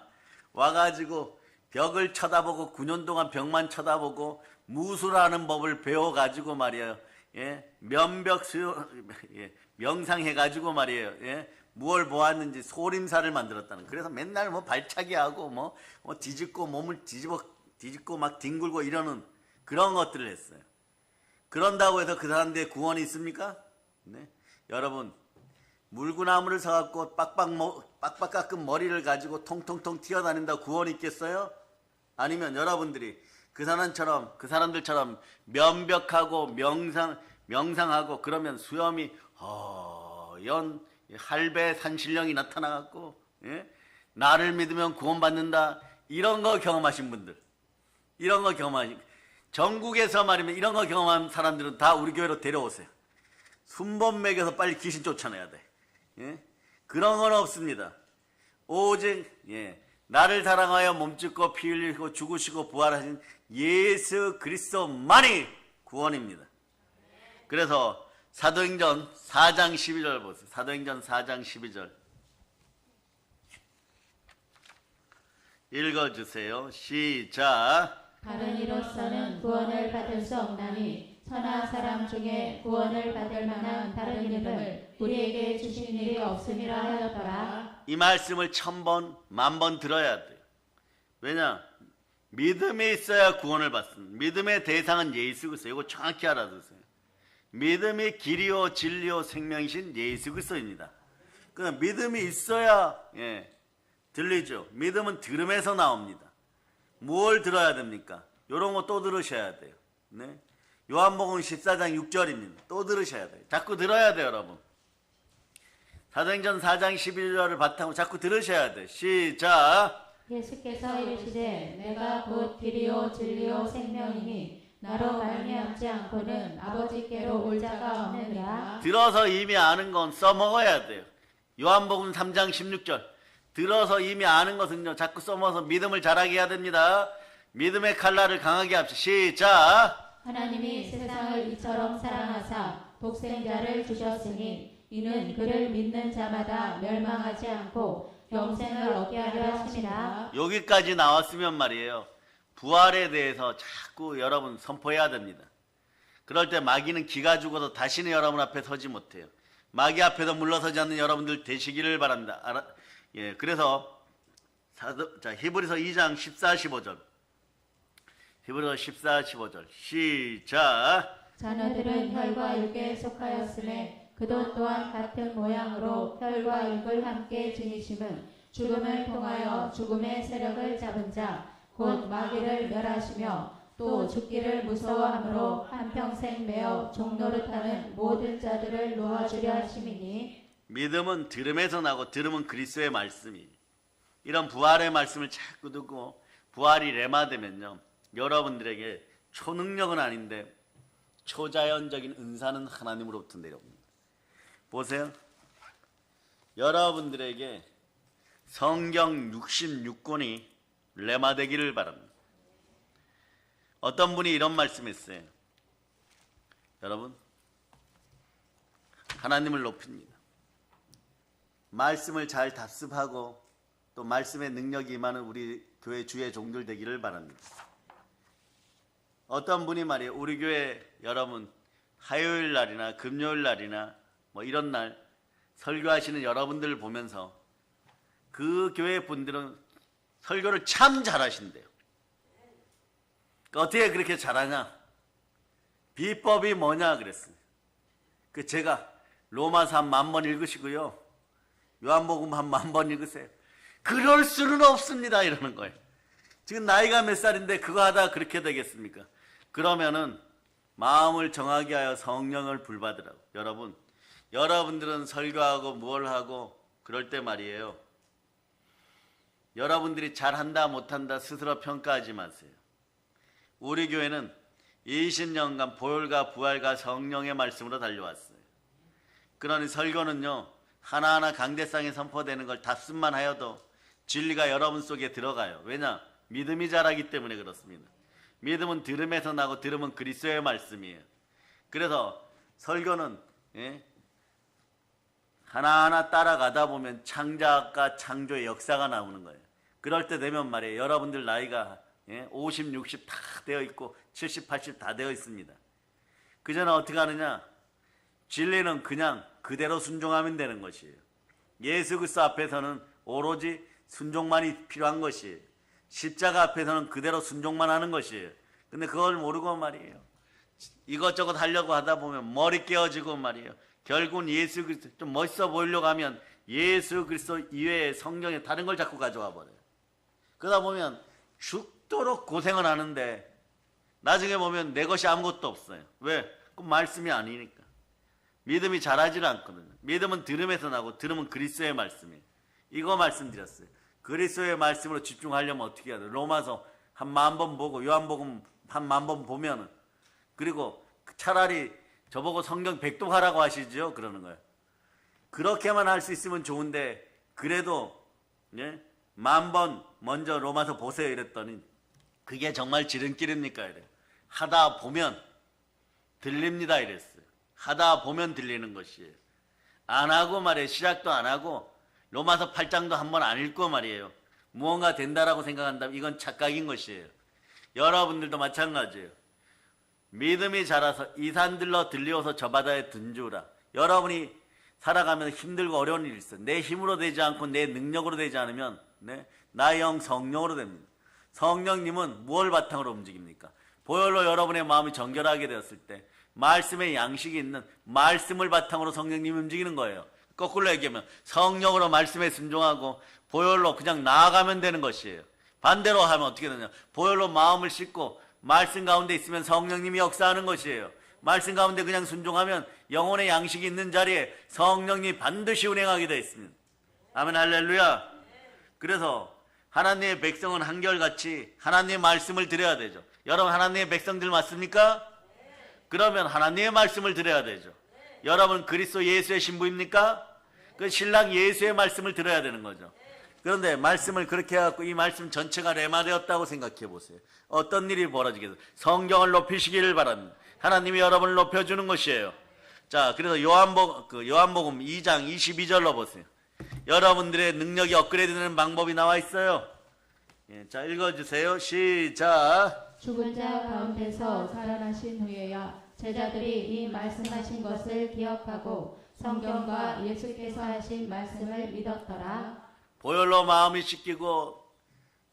와가지고 벽을 쳐다보고 9년 동안 벽만 쳐다보고 무술하는 법을 배워가지고 말이에요. 명상해가지고 말이에요. 무얼 보았는지 소림사를 만들었다는. 그래서 맨날 발차기 하고 뒤집고 몸을 뒤집고 막 뒹굴고 이러는 그런 것들을 했어요. 그런다고 해서 그 사람들의 구원이 있습니까? 네. 여러분, 물구나무를 사갖고 빡빡 깎은 머리를 가지고 통통통 튀어다닌다고 구원이 있겠어요? 아니면 여러분들이 그 사람들처럼 면벽하고 명상하고 그러면 수염이 허연 할배 산신령이 나타나갖고 나를 믿으면 구원받는다, 이런 거 경험하신 분들, 이런 거 전국에서 말이면 이런 거 경험한 사람들은 다 우리 교회로 데려오세요. 순번 먹여서 빨리 귀신 쫓아내야 돼. 그런 건 없습니다. 오직 나를 사랑하여 몸짓고 피 흘리고 죽으시고 부활하신 예수 그리스도만이 구원입니다. 그래서 사도행전 4장 12절 보세요. 사도행전 4장 12절 읽어주세요. 시작. 다른 이로서는 구원을 받을 수 없나니 천하 사람 중에 구원을 받을 만한 다른 이름을 우리에게 주신 일이 없음이라 하였더라. 이 말씀을 1000번, 10,000번 들어야 돼요. 왜냐? 믿음이 있어야 구원을 받습니다. 믿음의 대상은 예수 그리스도. 이거 정확히 알아두세요. 믿음이 길이요 진리요 생명이신 예수 그리스도입니다. 그냥 믿음이 있어야 들리죠. 믿음은 들음에서 나옵니다. 뭘 들어야 됩니까? 이런 거 또 들으셔야 돼요. 네? 요한복음 14장 6절입니다. 또 들으셔야 돼요. 자꾸 들어야 돼요, 여러분. 사도행전 4장 11절을 바탕으로 자꾸 들으셔야 돼. 시작. 예수께서 이르시되 내가 곧 길이요 진리요 생명이니 나로 말미암지 않고는 아버지께로 올 자가 없느니라. 들어서 이미 아는 건 써먹어야 돼요. 요한복음 3장 16절. 들어서 이미 아는 것은요 자꾸 써먹어서 믿음을 자라게 해야 됩니다. 믿음의 칼날을 강하게 합시다. 시작. 하나님이 세상을 이처럼 사랑하사 독생자를 주셨으니 이는 그를 믿는 자마다 멸망하지 않고 영생을 얻게 하려 하심이라. 여기까지 나왔으면 말이에요. 부활에 대해서 자꾸 여러분 선포해야 됩니다. 그럴 때 마귀는 기가 죽어도 다시는 여러분 앞에 서지 못해요. 마귀 앞에도 물러서지 않는 여러분들 되시기를 바랍니다. 예, 그래서 히브리서 2장 14, 15절. 히브리서 14, 15절. 시작. 자녀들은 혈과 육에 속하였음에 그도 또한 같은 모양으로 혈과 육을 함께 지니심은 죽음을 통하여 죽음의 세력을 잡은 자 곧 마귀를 멸하시며 또 죽기를 무서워함으로 한평생 매어 종노릇하는 모든 자들을 놓아주려 하심이니. 믿음은 들음에서 나고 들음은 그리스도의 말씀이. 이런 부활의 말씀을 자꾸 듣고 부활이 레마되면요 여러분들에게 초능력은 아닌데 초자연적인 은사는 하나님으로부터 내려옵니다. 보세요. 여러분들에게 성경 66권이 레마되기를 바랍니다. 어떤 분이 이런 말씀했어요. 여러분, 하나님을 높입니다. 말씀을 잘 답습하고 또 말씀의 능력이 임하는 우리 교회 주의 종들 되기를 바랍니다. 어떤 분이 말이에요. 우리 교회 여러분 화요일 날이나 금요일 날이나 뭐 이런 날 설교하시는 여러분들을 보면서 그 교회 분들은 설교를 참 잘하신대요. 어떻게 그렇게 잘하냐? 비법이 뭐냐 그랬어요. 제가 로마서 한 10,000번 읽으시고요. 요한복음 한 10,000번 읽으세요. 그럴 수는 없습니다 이러는 거예요. 지금 나이가 몇 살인데 그거 하다가 그렇게 되겠습니까? 그러면은 마음을 정하게 하여 성령을 불받으라고. 여러분들은 설교하고 뭘 하고 그럴 때 말이에요. 여러분들이 잘한다 못한다 스스로 평가하지 마세요. 우리 교회는 20년간 보혈과 부활과 성령의 말씀으로 달려왔어요. 그러니 설교는요 하나하나 강대상에 선포되는 걸 답습만 하여도 진리가 여러분 속에 들어가요. 왜냐? 믿음이 자라기 때문에 그렇습니다. 믿음은 들음에서 나고 들음은 그리스도의 말씀이에요. 그래서 설교는 하나하나 따라가다 보면 창작과 창조의 역사가 나오는 거예요. 그럴 때 되면 말이에요. 여러분들 나이가 50, 60 다 되어 있고 70, 80 다 되어 있습니다. 그 전에 어떻게 하느냐? 진리는 그냥 그대로 순종하면 되는 것이에요. 예수 그리스도 앞에서는 오로지 순종만이 필요한 것이에요. 십자가 앞에서는 그대로 순종만 하는 것이에요. 근데 그걸 모르고 말이에요. 이것저것 하려고 하다 보면 머리 깨어지고 말이에요. 결국은 예수 그리스도 좀 멋있어 보이려고 하면 예수 그리스도 이외에 성경에 다른 걸 자꾸 가져와 버려요. 그러다 보면 죽도록 고생을 하는데 나중에 보면 내 것이 아무것도 없어요. 왜? 그 말씀이 아니니까. 믿음이 자라질 않거든요. 믿음은 들음에서 나고 들음은 그리스도의 말씀이에요. 이거 말씀드렸어요. 그리스도의 말씀으로 집중하려면 어떻게 해야 돼요? 로마서 한 10,000번 보고 요한복음 한 10,000번 보면은 그리고 차라리 저보고 성경 백독하라고 하시죠? 그러는 거예요. 그렇게만 할 수 있으면 좋은데 그래도 10,000번 먼저 로마서 보세요 이랬더니 그게 정말 지름길입니까? 이래요. 하다 보면 들립니다 이랬어요. 하다 보면 들리는 것이에요. 안 하고 말이에요. 시작도 안 하고 로마서 8장도 한번 안 읽고 말이에요. 무언가 된다라고 생각한다면 이건 착각인 것이에요. 여러분들도 마찬가지예요. 믿음이 자라서 이 산들로 들려서 저 바다에 든주라. 여러분이 살아가면서 힘들고 어려운 일이 있어요. 내 힘으로 되지 않고 내 능력으로 되지 않으면 나의 영 성령으로 됩니다. 성령님은 무엇을 바탕으로 움직입니까? 보혈로 여러분의 마음이 정결하게 되었을 때 말씀의 양식이 있는 말씀을 바탕으로 성령님이 움직이는 거예요. 거꾸로 얘기하면 성령으로 말씀에 순종하고 보혈로 그냥 나아가면 되는 것이에요. 반대로 하면 어떻게 되냐? 보혈로 마음을 씻고 말씀 가운데 있으면 성령님이 역사하는 것이에요. 말씀 가운데 그냥 순종하면 영혼의 양식이 있는 자리에 성령님이 반드시 운행하게 되어 있습니다. 아멘 할렐루야. 그래서 하나님의 백성은 한결같이 하나님의 말씀을 드려야 되죠. 여러분 하나님의 백성들 맞습니까? 그러면 하나님의 말씀을 드려야 되죠. 여러분 그리스도 예수의 신부입니까? 그 신랑 예수의 말씀을 들어야 되는 거죠. 그런데 말씀을 그렇게 해갖고 이 말씀 전체가 레마되었다고 생각해 보세요. 어떤 일이 벌어지겠어요? 성경을 높이시기를 바랍니다. 하나님이 여러분을 높여주는 것이에요. 자, 그래서 요한복음 2장 22절로 보세요. 여러분들의 능력이 업그레이드 되는 방법이 나와 있어요. 예, 자, 읽어주세요. 시작. 죽은 자 가운데서 살아나신 후에야 제자들이 이 말씀하신 것을 기억하고 성경과 예수께서 하신 말씀을 믿었더라. 보혈로 마음이 씻기고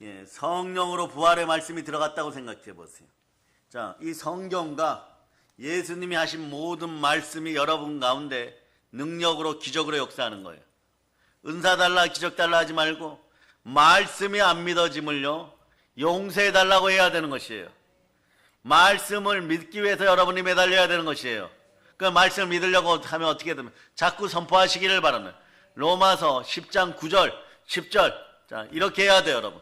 예, 성령으로 부활의 말씀이 들어갔다고 생각해 보세요. 자, 이 성경과 예수님이 하신 모든 말씀이 여러분 가운데 능력으로 기적으로 역사하는 거예요. 은사 달라 기적 달라 하지 말고 말씀이 안 믿어짐을요 용서해 달라고 해야 되는 것이에요. 말씀을 믿기 위해서 여러분이 매달려야 되는 것이에요. 그 말씀을 믿으려고 하면 어떻게 되면 자꾸 선포하시기를 바랍니다. 로마서 10장 9절 10절 자 이렇게 해야 돼요 여러분.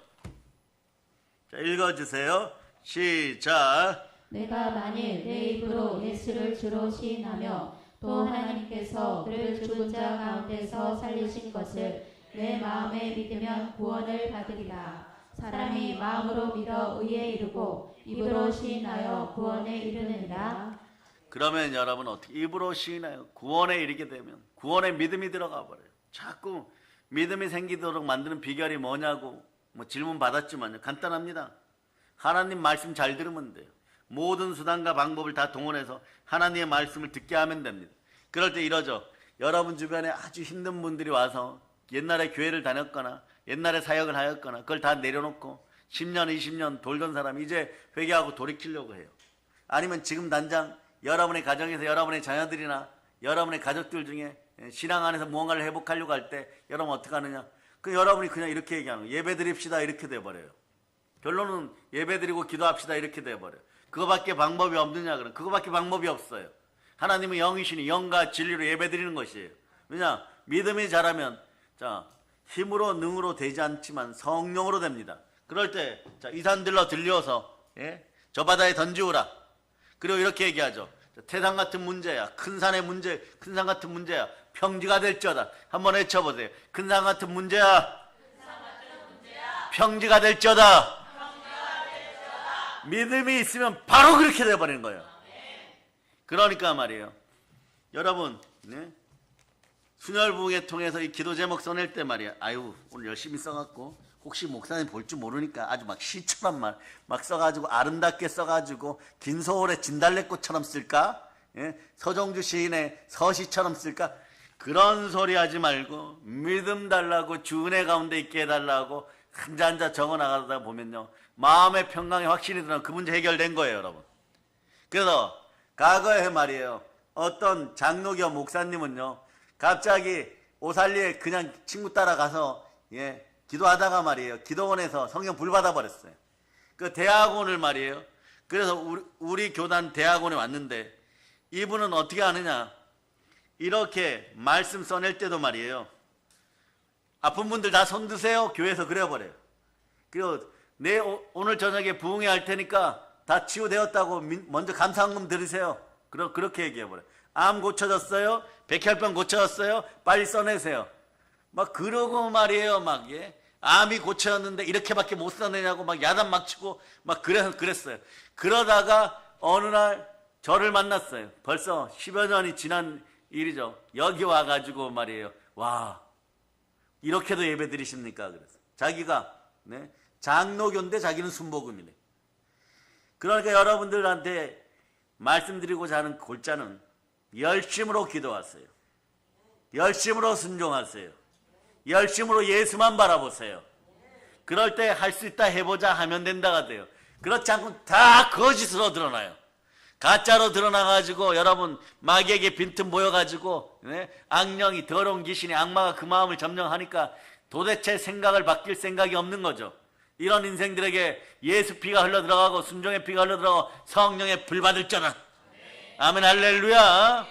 자 읽어주세요. 시작. 내가 만일 내 입으로 예수를 주로 시인하며 또 하나님께서 그를 죽은 자 가운데서 살리신 것을 내 마음에 믿으면 구원을 받으리라. 사람이 마음으로 믿어 의에 이르고 입으로 시인하여 구원에 이르느니라. 그러면 여러분 어떻게 입으로 시인하여 구원에 이르게 되면 구원에 믿음이 들어가 버려요. 자꾸 믿음이 생기도록 만드는 비결이 뭐냐고 뭐 질문 받았지만요. 간단합니다. 하나님 말씀 잘 들으면 돼요. 모든 수단과 방법을 다 동원해서 하나님의 말씀을 듣게 하면 됩니다. 그럴 때 이러죠. 여러분 주변에 아주 힘든 분들이 와서 옛날에 교회를 다녔거나 옛날에 사역을 하였거나 그걸 다 내려놓고 10년 20년 돌던 사람이 이제 회개하고 돌이키려고 해요. 아니면 지금 당장 여러분의 가정에서 여러분의 자녀들이나 여러분의 가족들 중에 신앙 안에서 무언가를 회복하려고 할 때 여러분 어떻게 하느냐. 그 여러분이 그냥 이렇게 얘기하는 거예요. 예배 드립시다 이렇게 돼버려요. 결론은 예배 드리고 기도합시다 이렇게 돼버려요. 그거밖에 방법이 없느냐 그러면 그거밖에 방법이 없어요. 하나님은 영이시니 영과 진리로 예배 드리는 것이에요. 왜냐 믿음이 자라면 자 힘으로 능으로 되지 않지만 성령으로 됩니다. 그럴 때 자 이 산들로 들려서 예? 저 바다에 던지우라. 그리고 이렇게 얘기하죠. 태산 같은 문제야. 큰 산의 문제, 큰 산 같은 문제야. 평지가 될지어다. 한번 외쳐보세요. 큰 산 같은 문제야. 평지가 될지어다. 믿음이 있으면 바로 그렇게 돼버리는 거예요. 그러니까 말이에요. 여러분, 네? 순혈부흥회 통해서 이 기도 제목 써낼 때 말이야. 아유, 오늘 열심히 써갖고 혹시 목사님 볼 줄 모르니까 아주 막 시처럼 막 써가지고 아름답게 써가지고 긴 소월의 진달래꽃처럼 쓸까? 예? 서정주 시인의 서시처럼 쓸까? 그런 소리 하지 말고 믿음 달라고 주은혜 가운데 있게 해달라고 한자 한자 적어나가다 보면요. 마음의 평강이 확실히 들어가면 그 문제 해결된 거예요, 여러분. 그래서 과거에 말이에요. 어떤 장로교 목사님은요. 갑자기 오살리에 그냥 친구 따라가서 예, 기도하다가 말이에요. 기도원에서 성경 불 받아버렸어요. 그 대학원을 말이에요. 그래서 우리 교단 대학원에 왔는데 이분은 어떻게 하느냐. 이렇게 말씀 써낼 때도 말이에요. 아픈 분들 다 손 드세요. 교회에서 그래버려요. 그리고 오늘 저녁에 부흥회 할 테니까 다 치유되었다고 먼저 감사한금 드리세요. 그렇게 얘기해버려요. 암 고쳐졌어요? 백혈병 고쳐졌어요? 빨리 써내세요. 막 그러고 말이에요. 막 예. 암이 고쳐졌는데 이렇게밖에 못 써내냐고 막 야단 막 치고 막 그랬어요. 그러다가 어느 날 저를 만났어요. 벌써 10여 년이 지난 일이죠. 여기 와가지고 말이에요. 와 이렇게도 예배 드리십니까? 그래서 자기가 네, 장로교인데 자기는 순복음이네. 그러니까 여러분들한테 말씀드리고자 하는 골자는 열심으로 기도하세요. 열심으로 순종하세요. 열심으로 예수만 바라보세요. 그럴 때 할 수 있다 해보자 하면 된다가 돼요. 그렇지 않고 다 거짓으로 드러나요. 가짜로 드러나가지고 여러분 마귀에게 빈틈 보여가지고 네? 악령이 더러운 귀신이 악마가 그 마음을 점령하니까 도대체 생각을 바뀔 생각이 없는 거죠. 이런 인생들에게 예수 피가 흘러들어가고 순종의 피가 흘러들어가고 성령의 불 받을 자는 아멘 할렐루야.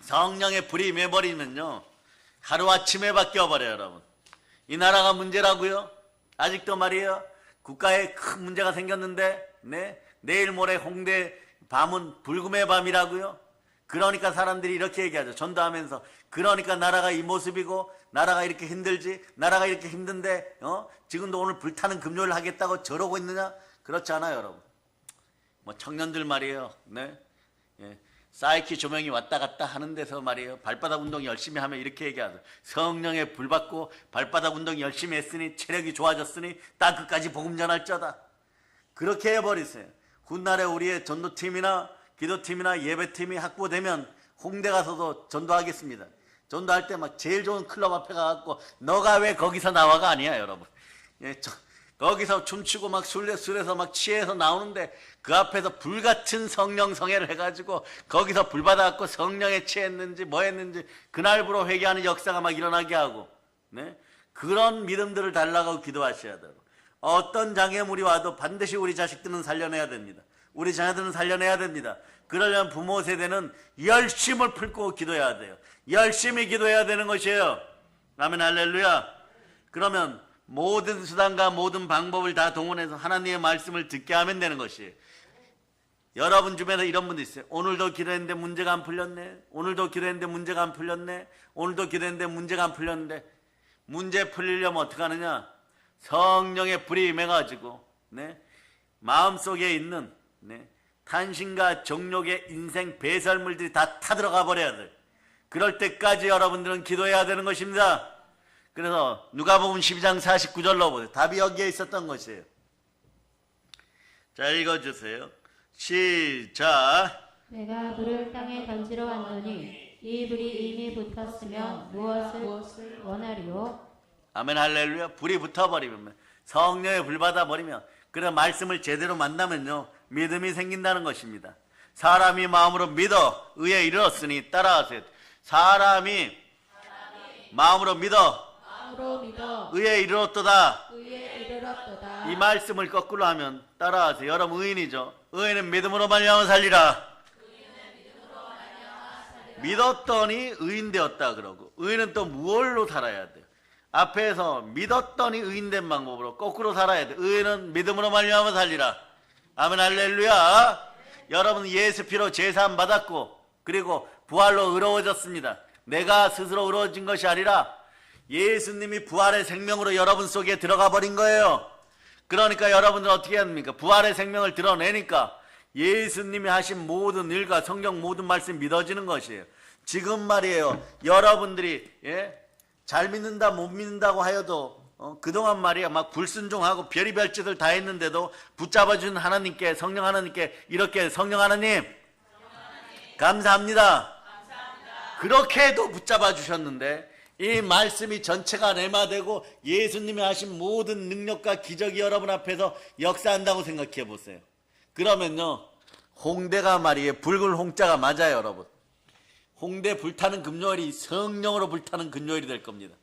성령의 불이 임해버리면요 하루아침에 바뀌어버려요. 여러분, 이 나라가 문제라고요. 아직도 말이에요, 국가에 큰 문제가 생겼는데 내일 모레 홍대 밤은 불금의 밤이라고요. 그러니까 사람들이 이렇게 얘기하죠. 전도하면서, 그러니까 나라가 이 모습이고 나라가 이렇게 힘들지, 나라가 이렇게 힘든데 지금도 오늘 불타는 금요일 하겠다고 저러고 있느냐? 그렇지 않아요. 여러분, 뭐 청년들 말이에요, 사이키 조명이 왔다 갔다 하는 데서 말이에요, 발바닥 운동 열심히 하면 이렇게 얘기하죠. 성령의 불 받고 발바닥 운동 열심히 했으니 체력이 좋아졌으니 땅끝까지 복음 전할자다. 그렇게 해버리세요. 훗날에 우리의 전도팀이나 기도팀이나 예배팀이 확보되면 홍대 가서도 전도하겠습니다. 전도할 때 막 제일 좋은 클럽 앞에 가갖고 너가 왜 거기서 나와가 아니야. 여러분, 거기서 춤추고 막 술에서 막 취해서 나오는데 그 앞에서 불같은 성령 성회를 해가지고 거기서 불 받아갖고 성령에 취했는지 뭐 했는지 그날부로 회개하는 역사가 막 일어나게 하고, 그런 믿음들을 달라고 기도하셔야 돼요. 어떤 장애물이 와도 반드시 우리 자식들은 살려내야 됩니다. 우리 자녀들은 살려내야 됩니다. 그러려면 부모 세대는 열심을 품고 기도해야 돼요. 열심히 기도해야 되는 것이에요. 아멘 할렐루야. 그러면 모든 수단과 모든 방법을 다 동원해서 하나님의 말씀을 듣게 하면 되는 것이에요. 여러분 주변에 이런 분도 있어요. 오늘도 기도했는데 문제가 안 풀렸네. 오늘도 기도했는데 문제가 안 풀렸네. 오늘도 기도했는데 문제가 안 풀렸는데, 문제 풀리려면 어떻게 하느냐? 성령의 불이 임해가지고 마음속에 있는 탄신과 정욕의 인생 배설물들이 다 타들어가 버려야 돼. 그럴 때까지 여러분들은 기도해야 되는 것입니다. 그래서 누가복음 12장 49절로 보세요. 답이 여기에 있었던 것이에요. 자, 읽어주세요. 시작. 내가 불을 땅에 던지러 왔노니 이 불이 이미 붙었으면 무엇을 원하리요? 아멘 할렐루야. 불이 붙어버리면, 성령의 불 받아버리면, 그래 말씀을 제대로 만나면요 믿음이 생긴다는 것입니다. 사람이 마음으로 믿어 의에 이르렀으니, 따라하세요. 사람이 마음으로 믿어 의에 이르렀도다. 이 말씀을 거꾸로 하면, 따라하세요. 여러분 의인이죠. 의인은 믿음으로 말미암아 살리라. 믿었더니 의인 되었다 그러고, 의인은 또 무엇로 살아야 돼요? 앞에서 믿었더니 의인된 방법으로 거꾸로 살아야 돼. 의인은 믿음으로 말미암아 살리라. 아멘 할렐루야. 여러분 예수 피로 제사함 받았고 그리고 부활로 의로워졌습니다. 내가 스스로 의로워진 것이 아니라 예수님이 부활의 생명으로 여러분 속에 들어가 버린 거예요. 그러니까 여러분들은 어떻게 합니까? 부활의 생명을 드러내니까 예수님이 하신 모든 일과 성경 모든 말씀 믿어지는 것이에요. 지금 말이에요, 여러분들이 잘 믿는다 못 믿는다고 하여도 그동안 말이야 막 불순종하고 별의별 짓을 다 했는데도 붙잡아준 하나님께, 성령 하나님께 이렇게, 성령 하나님 감사합니다. 그렇게 해도 붙잡아 주셨는데, 이 말씀이 전체가 레마되고 예수님이 하신 모든 능력과 기적이 여러분 앞에서 역사한다고 생각해 보세요. 그러면요 홍대가 말이에요, 붉은 홍자가 맞아요. 여러분, 홍대 불타는 금요일이 성령으로 불타는 금요일이 될 겁니다.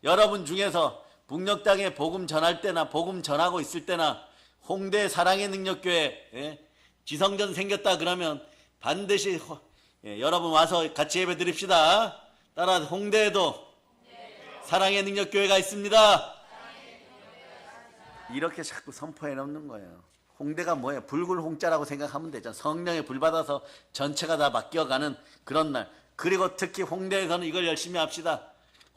여러분 중에서 북녘 땅에 복음 전할 때나 복음 전하고 있을 때나 홍대 사랑의 능력교회 지성전 생겼다 그러면 반드시 여러분 와서 같이 예배 드립시다. 따라 홍대에도 사랑의 능력교회가 있습니다. 이렇게 자꾸 선포해 놓는 거예요. 홍대가 뭐예요? 붉은 홍자라고 생각하면 되죠. 성령의 불 받아서 전체가 다 바뀌어가는 그런 날. 그리고 특히 홍대에서는 이걸 열심히 합시다.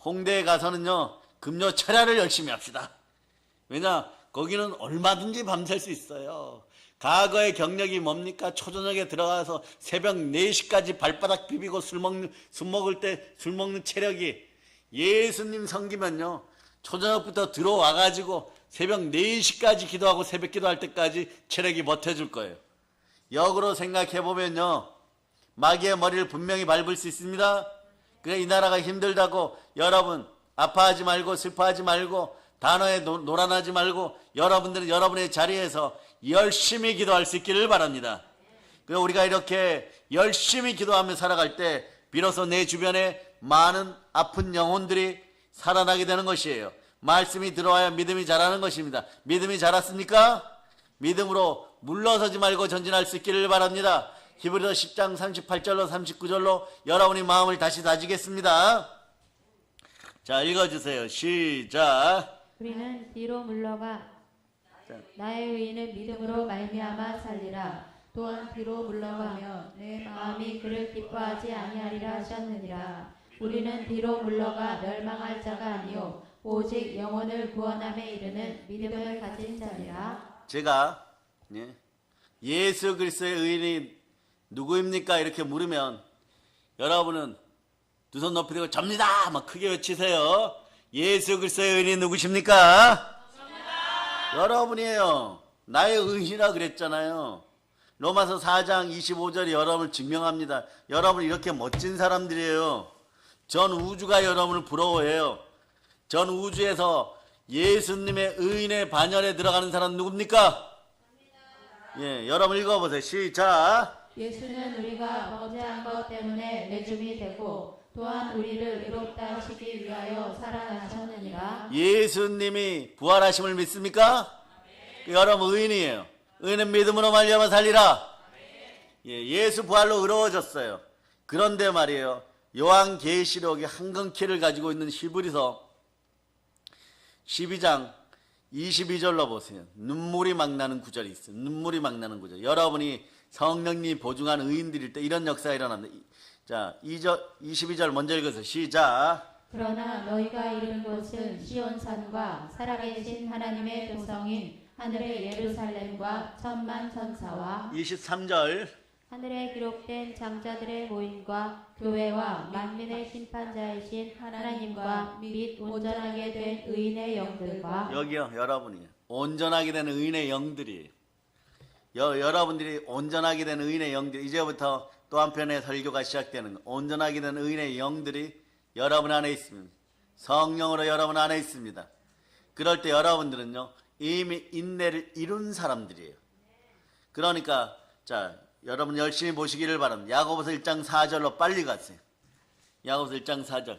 홍대에 가서는요 금요 철야를 열심히 합시다. 왜냐, 거기는 얼마든지 밤샐 수 있어요. 과거의 경력이 뭡니까? 초저녁에 들어가서 새벽 4시까지 발바닥 비비고 술 먹을 때 술 먹는 체력이, 예수님 섬기면요 초저녁부터 들어와가지고 새벽 4시까지 기도하고 새벽 기도할 때까지 체력이 버텨줄 거예요. 역으로 생각해보면요 마귀의 머리를 분명히 밟을 수 있습니다. 그래, 이 나라가 힘들다고 여러분 아파하지 말고 슬퍼하지 말고 단어에 놀아나지 말고 여러분들은 여러분의 자리에서 열심히 기도할 수 있기를 바랍니다. 그래서 우리가 이렇게 열심히 기도하며 살아갈 때 비로소 내 주변에 많은 아픈 영혼들이 살아나게 되는 것이에요. 말씀이 들어와야 믿음이 자라는 것입니다. 믿음이 자랐습니까? 믿음으로 물러서지 말고 전진할 수 있기를 바랍니다. 히브리서 10장 38절로 39절로 여러분이 마음을 다시 다지겠습니다. 자, 읽어주세요. 시작. 우리는 뒤로 물러가 나의 의인은 믿음으로 말미암아 살리라. 또한 뒤로 물러가며 내 마음이 그를 기뻐하지 아니하리라 하셨느니라. 우리는 뒤로 물러가 멸망할 자가 아니요 오직 영혼을 구원함에 이르는 믿음을 가진 자니라. 제가 예수 그리스도의 의인이 누구입니까? 이렇게 물으면 여러분은 두 손 높이 들고 접니다! 막 크게 외치세요. 예수 그리스도의 의인이 누구십니까? 여러분이에요. 나의 의인이라 그랬잖아요. 로마서 4장 25절이 여러분을 증명합니다. 여러분 이렇게 멋진 사람들이에요. 전 우주가 여러분을 부러워해요. 전 우주에서 예수님의 의인의 반열에 들어가는 사람 누굽니까? 예, 여러분 읽어보세요. 시작. 예수는 우리가 범죄한 것 때문에 내줌이 되고 또한 우리를 의롭다 하시기 위하여 살아나셨느니라. 예수님이 부활하심을 믿습니까? 여러분 의인이에요. 의인은 믿음으로 말미암아 살리라. 예, 예수 부활로 의로워졌어요. 그런데 말이에요. 요한계시록이 한근키를 가지고 있는 히브리서 12장 22절로 보세요. 눈물이 막 나는 구절이 있어요. 눈물이 막 나는 구절. 여러분이 성령님이 보증한 의인들일 때 이런 역사가 일어납니다. 자, 22절 먼저 읽어서 시작. 그러나 너희가 이른 곳은 시온산과 살아계신 하나님의 도성인 하늘의 예루살렘과 천만 천사와 23절. 하늘에 기록된 장자들의 모임과 교회와 만민의 심판자이신 하나님과 및 온전하게 된 의인의 영들과 여기요, 여러분이요. 온전하게 된 의인의 영들이 여러분들이 온전하게 된 의인의 영들이 이제부터 또 한편의 설교가 시작되는 거. 온전하게 된 의인의 영들이 여러분 안에 있습니다. 성령으로 여러분 안에 있습니다. 그럴 때 여러분들은요 이미 인내를 이룬 사람들이에요. 그러니까 자, 여러분 열심히 보시기를 바랍니다. 야고보서 1장 4절로 빨리 가세요. 야고보서 1장 4절.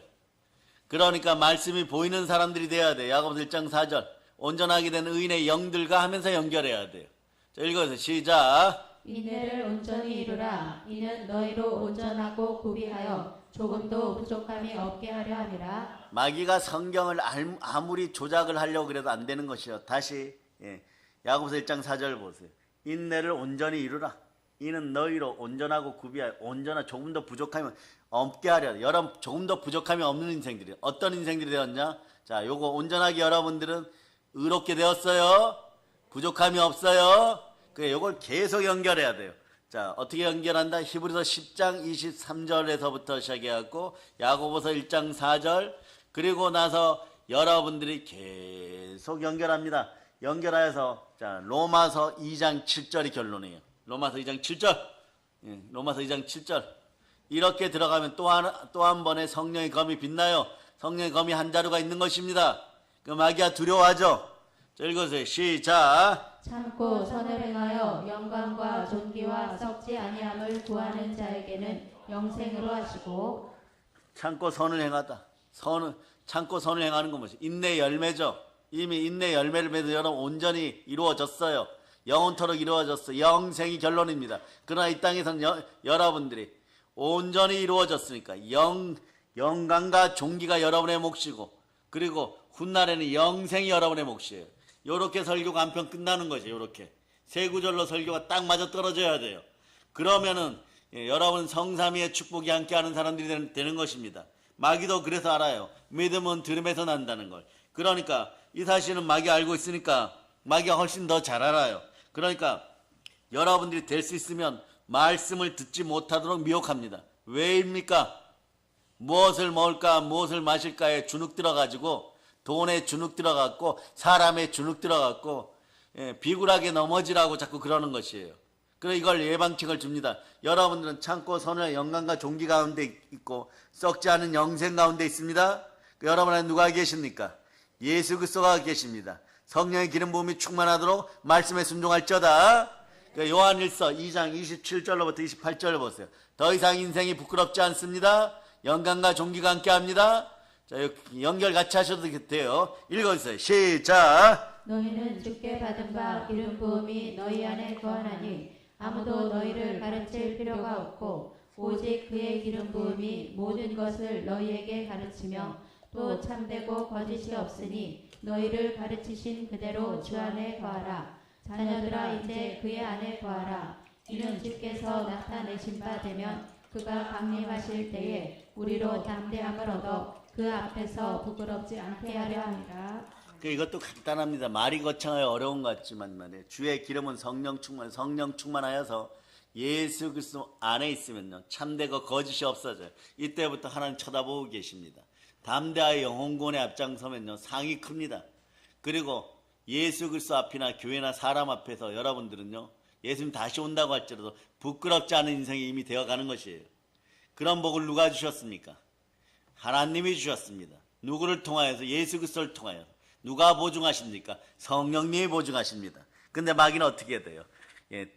그러니까 말씀이 보이는 사람들이 돼야 돼요. 야고보서 1장 4절. 온전하게 된 의인의 영들과 하면서 연결해야 돼요. 자, 읽어서 시작. 인내를 온전히 이루라. 이는 너희로 온전하고 구비하여 조금도 부족함이 없게 하려 함이라. 마귀가 성경을 아무리 조작을 하려고 그래도 안 되는 것이요. 다시 야고보서 1장 4절 보세요. 인내를 온전히 이루라. 이는 너희로 온전하고 구비하여 온전한 조금 더 부족함이 없게 하려. 여러분 조금 더 부족함이 없는 인생들이 어떤 인생들이 되었냐? 자, 요거 온전하게 여러분들은 의롭게 되었어요. 부족함이 없어요. 그래, 요걸 계속 연결해야 돼요. 자, 어떻게 연결한다? 히브리서 10장 23절에서부터 시작해갖고 야고보서 1장 4절 그리고 나서 여러분들이 계속 연결합니다. 연결하여서 자, 로마서 2장 7절이 결론이에요. 로마서 2장 7절. 예, 로마서 2장 7절. 이렇게 들어가면 또 한 번의 성령의 검이 빛나요. 성령의 검이 한 자루가 있는 것입니다. 그 마귀가 두려워하죠. 자, 읽으세요. 시작. 참고 선을 행하여 영광과 존귀와 썩지 아니함을 구하는 자에게는 영생으로 하시고. 참고 선을 행하다. 참고 선을 행하는 건 뭐지? 인내 열매죠. 이미 인내 열매를 맺어 여러분 온전히 이루어졌어요. 영원토록 이루어졌어. 영생이 결론입니다. 그러나 이 땅에서는 여러분들이 온전히 이루어졌으니까 영광과 존귀가 여러분의 몫이고 그리고 훗날에는 영생이 여러분의 몫이에요. 요렇게 설교가 한 편 끝나는 거죠. 요렇게 세 구절로 설교가 딱 맞아 떨어져야 돼요. 그러면은 여러분 성삼위의 축복이 함께하는 사람들이 되는 것입니다. 마귀도 그래서 알아요. 믿음은 들음에서 난다는 걸. 그러니까 이 사실은 마귀 알고 있으니까 마귀가 훨씬 더 잘 알아요. 그러니까 여러분들이 될 수 있으면 말씀을 듣지 못하도록 미혹합니다. 왜입니까? 무엇을 먹을까 무엇을 마실까에 주눅 들어가지고 돈에 주눅 들어갔고 사람에 주눅 들어갔고 비굴하게 넘어지라고 자꾸 그러는 것이에요. 그래서 이걸 예방책을 줍니다. 여러분들은 참고 선을 영광과 존귀 가운데 있고 썩지 않은 영생 가운데 있습니다. 여러분 안에 누가 계십니까? 예수 그리스도가 계십니다. 성령의 기름 부음이 충만하도록 말씀에 순종할지어다. 요한일서 2장 27절로부터 28절을 보세요. 더 이상 인생이 부끄럽지 않습니다. 영광과 존귀가 함께합니다. 자, 연결 같이 하셔도 돼요. 읽어주세요. 시작. 너희는 주께 받은 바 기름 부음이 너희 안에 거하나니 아무도 너희를 가르칠 필요가 없고 오직 그의 기름 부음이 모든 것을 너희에게 가르치며 또 참되고 거짓이 없으니 너희를 가르치신 그대로 주 안에 거하라. 자녀들아 이제 그의 안에 거하라. 이는 주께서 나타내신 바 되면 그가 강림하실 때에 우리로 담대함을 얻어 그 앞에서 부끄럽지 않게 하려 함이라. 이것도 간단합니다. 말이 거창하여 어려운 것 같지만 말이에요. 주의 기름은 성령 충만하여서 예수 그리스도 안에 있으면요 참되고 거짓이 없어져요. 이때부터 하나님 쳐다보고 계십니다. 담대하여 영혼구원에 앞장서면요 상이 큽니다. 그리고 예수 그리스도 앞이나 교회나 사람 앞에서 여러분들은요 예수님 다시 온다고 할지라도 부끄럽지 않은 인생이 이미 되어가는 것이에요. 그런 복을 누가 주셨습니까? 하나님이 주셨습니다. 누구를 통하여서? 예수 그리스도를 통하여. 누가 보증하십니까? 성령님이 보증하십니다. 근데 마귀는 어떻게 돼요?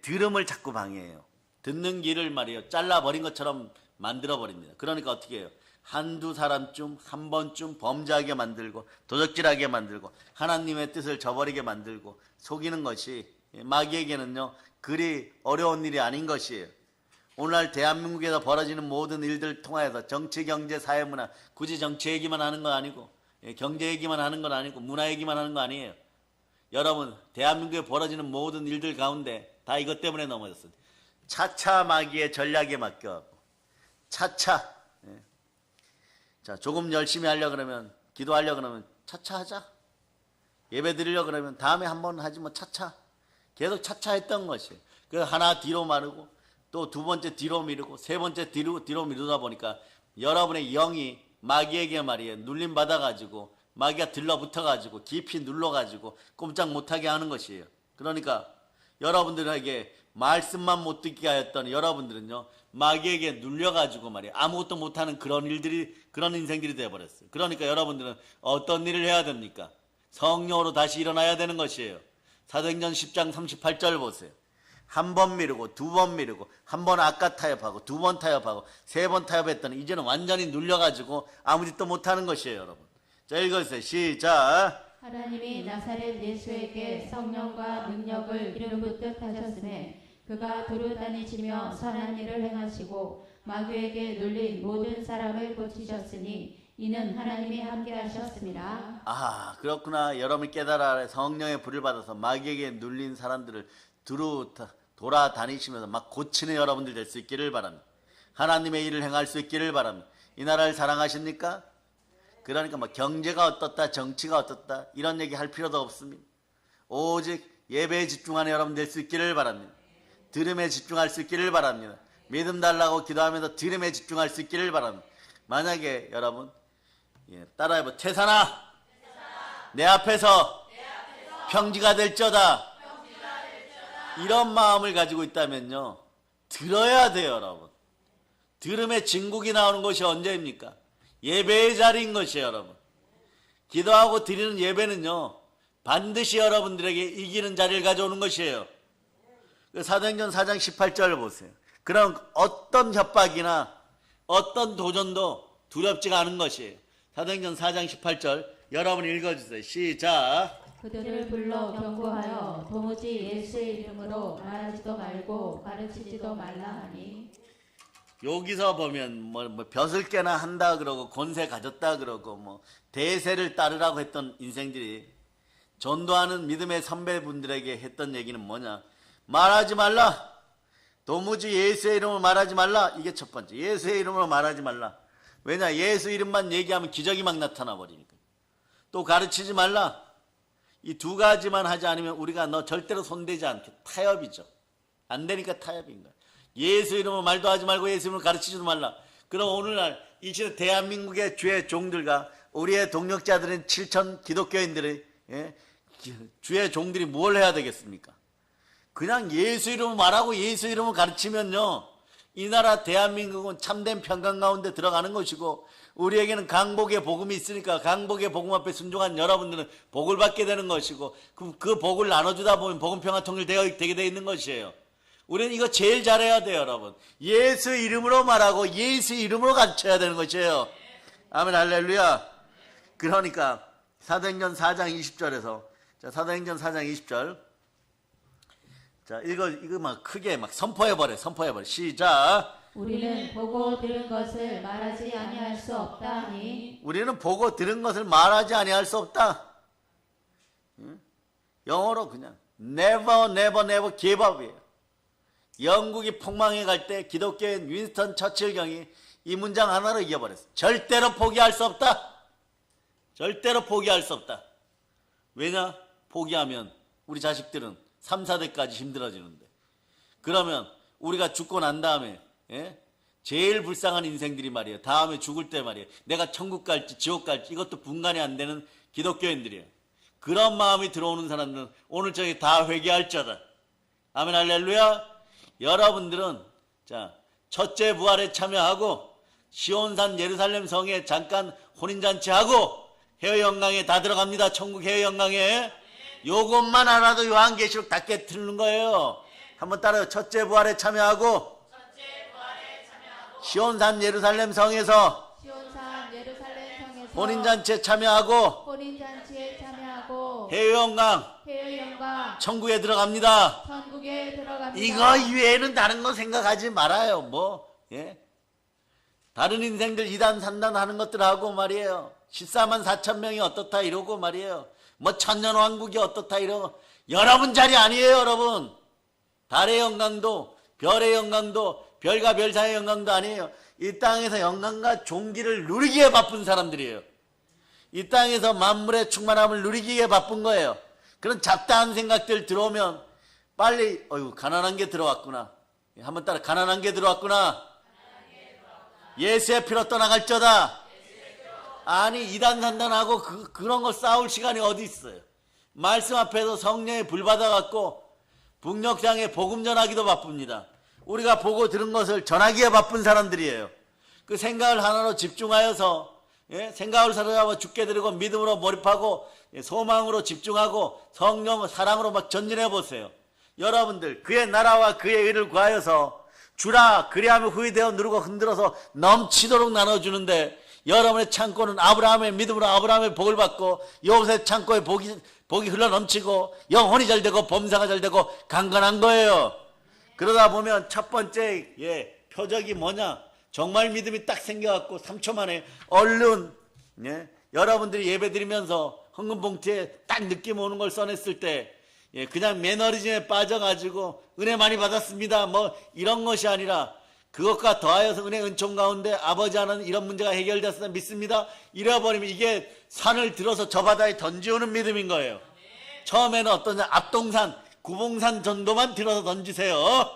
들음을 자꾸 방해해요. 듣는 길을 말이에요 잘라버린 것처럼 만들어버립니다. 그러니까 어떻게 해요? 한두 사람쯤 한 번쯤 범죄하게 만들고 도적질하게 만들고 하나님의 뜻을 저버리게 만들고 속이는 것이 마귀에게는요 그리 어려운 일이 아닌 것이에요. 오늘날 대한민국에서 벌어지는 모든 일들을 통하여서 정치, 경제, 사회, 문화, 굳이 정치 얘기만 하는 건 아니고 경제 얘기만 하는 건 아니고 문화 얘기만 하는 거 아니에요. 여러분 대한민국에 벌어지는 모든 일들 가운데 다 이것 때문에 넘어졌어요. 차차 마귀의 전략에 맡겨갖고 차차 자 조금 열심히 하려고 그러면 기도하려고 그러면 차차 하자. 예배 드리려고 그러면 다음에 한번 하지 뭐 차차. 계속 차차 했던 것이에요. 그 하나 뒤로 마르고 또 두 번째 뒤로 미루고 세 번째 뒤로 미루다 보니까 여러분의 영이 마귀에게 말이에요 눌림 받아가지고 마귀가 들러붙어가지고 깊이 눌러가지고 꼼짝 못하게 하는 것이에요. 그러니까 여러분들에게 말씀만 못 듣게 하였던 여러분들은요 마귀에게 눌려가지고 말이에요 아무것도 못하는 그런 인생들이 되어버렸어요. 그러니까 여러분들은 어떤 일을 해야 됩니까? 성령으로 다시 일어나야 되는 것이에요. 사도행전 10장 38절 보세요. 한 번 미루고 두 번 미루고 한 번 아까 타협하고 두 번 타협하고 세 번 타협했더니 이제는 완전히 눌려가지고 아무 짓도 못하는 것이에요. 여러분 자 읽어주세요. 시작. 하나님이 나사렛 예수에게 성령과 능력을 기름 붓듯 하셨음에 그가 두루 다니시며 선한 일을 행하시고 마귀에게 눌린 모든 사람을 고치셨으니 이는 하나님이 함께 하셨습니다. 아 그렇구나. 여러분이 깨달아 성령의 불을 받아서 마귀에게 눌린 사람들을 두루 돌아다니시면서 막 고치는 여러분들 될 수 있기를 바랍니다. 하나님의 일을 행할 수 있기를 바랍니다. 이 나라를 사랑하십니까? 그러니까 막 경제가 어떻다 정치가 어떻다 이런 얘기 할 필요도 없습니다. 오직 예배에 집중하는 여러분 될 수 있기를 바랍니다. 들음에 집중할 수 있기를 바랍니다. 믿음 달라고 기도하면서 들음에 집중할 수 있기를 바랍니다. 만약에 여러분 따라해봐. 태산아 내 앞에서 평지가 될저다 이런 마음을 가지고 있다면요 들어야 돼요. 여러분 들음에 진국이 나오는 것이 언제입니까? 예배의 자리인 것이에요. 여러분 기도하고 드리는 예배는요 반드시 여러분들에게 이기는 자리를 가져오는 것이에요. 사도행전 4장 18절 보세요. 그럼 어떤 협박이나 어떤 도전도 두렵지가 않은 것이에요. 사도행전 4장 18절 여러분 읽어주세요. 시작. 그들을 불러 경고하여 도무지 예수의 이름으로 말하지도 말고 가르치지도 말라 하니. 여기서 보면 뭐 벼슬 깨나 한다 그러고 권세 가졌다 그러고 뭐 대세를 따르라고 했던 인생들이 전도하는 믿음의 선배분들에게 했던 얘기는 뭐냐? 말하지 말라. 도무지 예수의 이름으로 말하지 말라. 이게 첫 번째. 예수의 이름으로 말하지 말라. 왜냐? 예수 이름만 얘기하면 기적이 막 나타나 버리니까. 또 가르치지 말라. 이 두 가지만 하지 않으면 우리가 너 절대로 손대지 않게. 타협이죠. 안 되니까 타협인 거야. 예수 이름으로 말도 하지 말고 예수 이름으로 가르치지도 말라. 그럼 오늘날 이 시대 대한민국의 주의 종들과 우리의 동력자들인 7천 기독교인들이 주의 종들이 뭘 해야 되겠습니까? 그냥 예수 이름으로 말하고 예수 이름으로 가르치면요 이 나라 대한민국은 참된 평강 가운데 들어가는 것이고 우리에게는 강복의 복음이 있으니까 강복의 복음 앞에 순종한 여러분들은 복을 받게 되는 것이고 그 복을 나눠주다 보면 복음 평화 통일되게 돼 있는 것이에요. 우리는 이거 제일 잘해야 돼요. 여러분 예수 이름으로 말하고 예수 이름으로 가르쳐야 되는 것이에요. 아멘 할렐루야. 그러니까 사도행전 4장 20절에서 자, 사도행전 4장 20절 자, 이거 막 크게 막 선포해버려. 시작. 우리는 보고 들은 것을 말하지 아니할 수 없다 하니 우리는 보고 들은 것을 말하지 아니할 수 없다. 응? 영어로 그냥 never give up이에요. 영국이 폭망해 갈 때 기독교인 윈스턴 처칠 경이 이 문장 하나로 이겨버렸어. 절대로 포기할 수 없다. 절대로 포기할 수 없다. 왜냐? 포기하면 우리 자식들은 3, 4대까지 힘들어지는데, 그러면 우리가 죽고 난 다음에 제일 불쌍한 인생들이 말이에요. 다음에 죽을 때 말이에요. 내가 천국 갈지 지옥 갈지 이것도 분간이 안 되는 기독교인들이에요. 그런 마음이 들어오는 사람들은 오늘 저기 다 회개할 자다. 아멘 할렐루야. 여러분들은 자, 첫째 부활에 참여하고 시온산 예루살렘 성에 잠깐 혼인잔치하고 해외영광에 다 들어갑니다. 천국 해외영광에. 요것만 알아도 요한계시록 다 깨트리는 거예요. 한번 따라요. 첫째 부활에 참여하고 시온산 예루살렘 성에서 시온산 예루살렘 성에서 혼인잔치에 참여하고 혼인잔치에 참여하고 해외영광 천국에 들어갑니다. 천국에 들어갑니다. 이거 이외에는 다른 거 생각하지 말아요. 다른 인생들 2단 3단 하는 것들하고 말이에요. 14만 4천 명이 어떻다 이러고 말이에요. 천년왕국이 어떻다 이러고. 여러분 자리 아니에요. 여러분. 달의 영광도 별의 영광도 별과 별 사이의 영광도 아니에요. 이 땅에서 영광과 존귀를 누리기에 바쁜 사람들이에요. 이 땅에서 만물의 충만함을 누리기에 바쁜 거예요. 그런 잡다한 생각들 들어오면 빨리 가난한 게 들어왔구나. 한번 따라 가난한 게 들어왔구나. 예수의 피로 떠나갈저다. 아니 이단 산단하고 그런 거 싸울 시간이 어디 있어요. 말씀 앞에서 성령의 불 받아갖고 북녘장에 복음 전하기도 바쁩니다. 우리가 보고 들은 것을 전하기에 바쁜 사람들이에요. 그 생각을 하나로 집중하여서 생각을 사로잡아 죽게 드리고 믿음으로 몰입하고 소망으로 집중하고 성령 사랑으로 막 전진해 보세요. 여러분들 그의 나라와 그의 의를 구하여서 주라 그리하면 후회되어 누르고 흔들어서 넘치도록 나눠주는데, 여러분의 창고는 아브라함의 믿음으로 아브라함의 복을 받고 요셉의 창고에 복이 흘러 넘치고 영혼이 잘 되고 범사가 잘 되고 강건한 거예요. 그러다 보면 첫 번째 표적이 뭐냐? 정말 믿음이 딱 생겨갖고 3초 만에 얼른 여러분들이 예배 드리면서 헌금봉투에 딱 느낌 오는 걸 써냈을 때 그냥 매너리즘에 빠져가지고 은혜 많이 받았습니다 이런 것이 아니라 그것과 더하여서 은혜 은총 가운데 아버지 하나는 이런 문제가 해결됐다 믿습니다. 이래버리면 이게 산을 들어서 저 바다에 던지오는 믿음인 거예요. 처음에는 어떤 앞동산 구봉산 정도만 들어서 던지세요.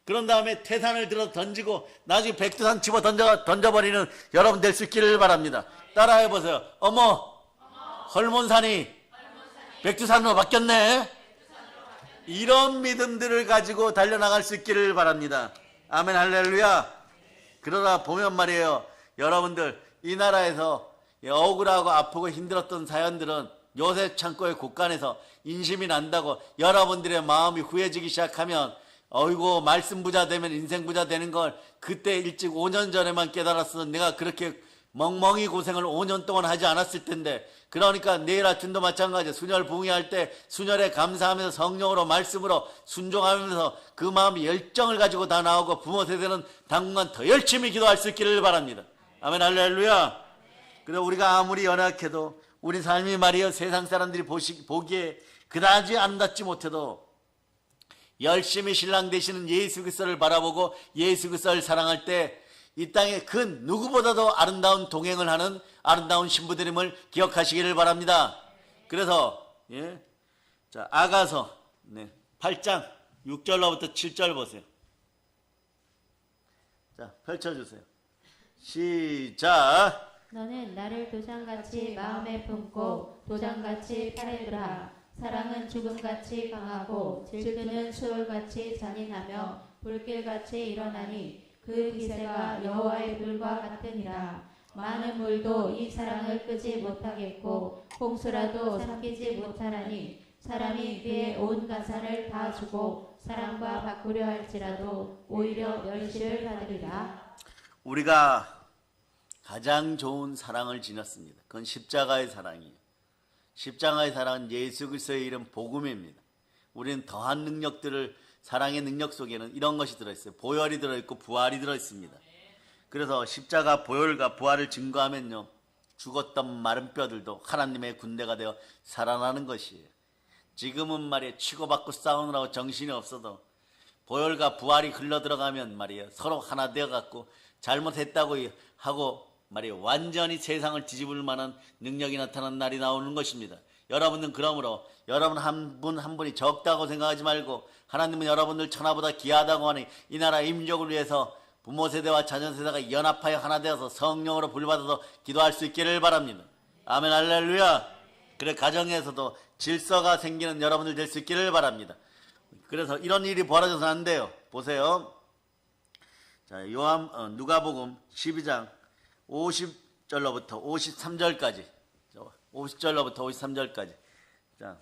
그런 다음에 태산을 들어서 던지고 나중에 백두산 집어 던져버리는 여러분 될 수 있기를 바랍니다. 따라해보세요. 어머 헐몬산이 백두산으로 바뀌었네. 이런 믿음들을 가지고 달려나갈 수 있기를 바랍니다. 아멘 할렐루야. 그러다 보면 말이에요. 여러분들 이 나라에서 억울하고 아프고 힘들었던 사연들은 요셉 창고의 곳간에서 인심이 난다고 여러분들의 마음이 후해지기 시작하면 어이구 말씀 부자 되면 인생 부자 되는 걸 그때 일찍 5년 전에만 깨달았으면 내가 그렇게 멍멍이 고생을 5년 동안 하지 않았을 텐데. 그러니까 내일 아침도 마찬가지예요. 순혈 부흥회할 때 순혈에 감사하면서 성령으로 말씀으로 순종하면서 그 마음이 열정을 가지고 다 나오고 부모 세대는 당분간 더 열심히 기도할 수 있기를 바랍니다. 아멘 할렐루야. 그래 우리가 아무리 연약해도 우리 삶이 말이여 세상 사람들이 보기에 그다지 아름답지 못해도 열심히 신랑 되시는 예수 그리스도를 바라보고 예수 그리스도를 사랑할 때 이 땅에 그 누구보다도 아름다운 동행을 하는 아름다운 신부들임을 기억하시기를 바랍니다. 그래서 자 아가서 8장 6절로부터 7절 보세요. 자 펼쳐주세요. 시작. 너는 나를 도장같이 마음에 품고 도장같이 팔에 두라. 사랑은 죽음같이 강하고 질투는 수월같이 잔인하며 불길같이 일어나니 그 기세가 여호와의 불과 같으니라. 많은 물도 이 사랑을 끄지 못하겠고 홍수라도 삼키지 못하나니 사람이 그의 온 가산을 다 주고 사랑과 바꾸려 할지라도 오히려 멸시를 받으리라. 우리가 가장 좋은 사랑을 지녔습니다. 그건 십자가의 사랑이에요. 십자가의 사랑은 예수 그리스도의 이름 복음입니다. 우리는 더한 능력들을 사랑의 능력 속에는 이런 것이 들어있어요. 보혈이 들어있고 부활이 들어있습니다. 그래서 십자가 보혈과 부활을 증거하면요, 죽었던 마른 뼈들도 하나님의 군대가 되어 살아나는 것이에요. 지금은 말이에요, 치고받고 싸우느라고 정신이 없어도 보혈과 부활이 흘러들어가면 말이에요, 서로 하나 되어갖고 잘못했다고 하고 말이에요, 완전히 세상을 뒤집을 만한 능력이 나타나는 날이 나오는 것입니다. 여러분은 그러므로 여러분 한 분 한 분이 적다고 생각하지 말고, 하나님은 여러분들 천하보다 귀하다고 하니 이 나라 임족을 위해서 부모 세대와 자녀 세대가 연합하여 하나 되어서 성령으로 불받아서 기도할 수 있기를 바랍니다. 아멘, 할렐루야. 그래, 가정에서도 질서가 생기는 여러분들 될 수 있기를 바랍니다. 그래서 이런 일이 벌어져서는 안 돼요. 보세요. 자, 누가복음 12장 50절로부터 53절까지. 50절로부터 53절까지. 자,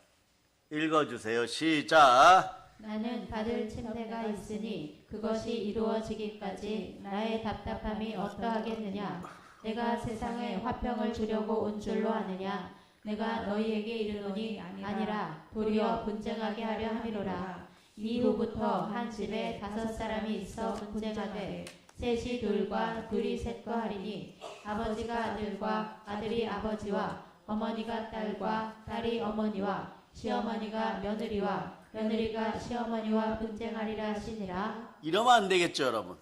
읽어주세요. 시작. 나는 받을 침대가 있으니 그것이 이루어지기까지 나의 답답함이 어떠하겠느냐. 내가 세상에 화평을 주려고 온 줄로 아느냐. 내가 너희에게 이르노니 아니라 도리어 분쟁하게 하려 함이로라. 이후부터 한 집에 5사람이 있어 분쟁하되 셋이 둘과 둘이 셋과 하리니 아버지가 아들과 아들이 아버지와 어머니가 딸과 딸이 어머니와 시어머니가 며느리와 며느리가 시어머니와 분쟁하리라 하시니라. 이러면 안 되겠죠, 여러분.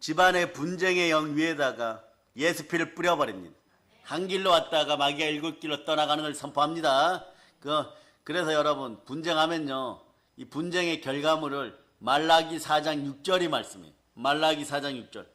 집안의 분쟁의 영 위에다가 예수피를 뿌려버립니다. 한 길로 왔다가 마귀가 7길로 떠나가는 걸 선포합니다. 그래서 여러분, 분쟁하면요, 이 분쟁의 결과물을 말라기 4장 6절이 말씀해요. 말라기 4장 6절.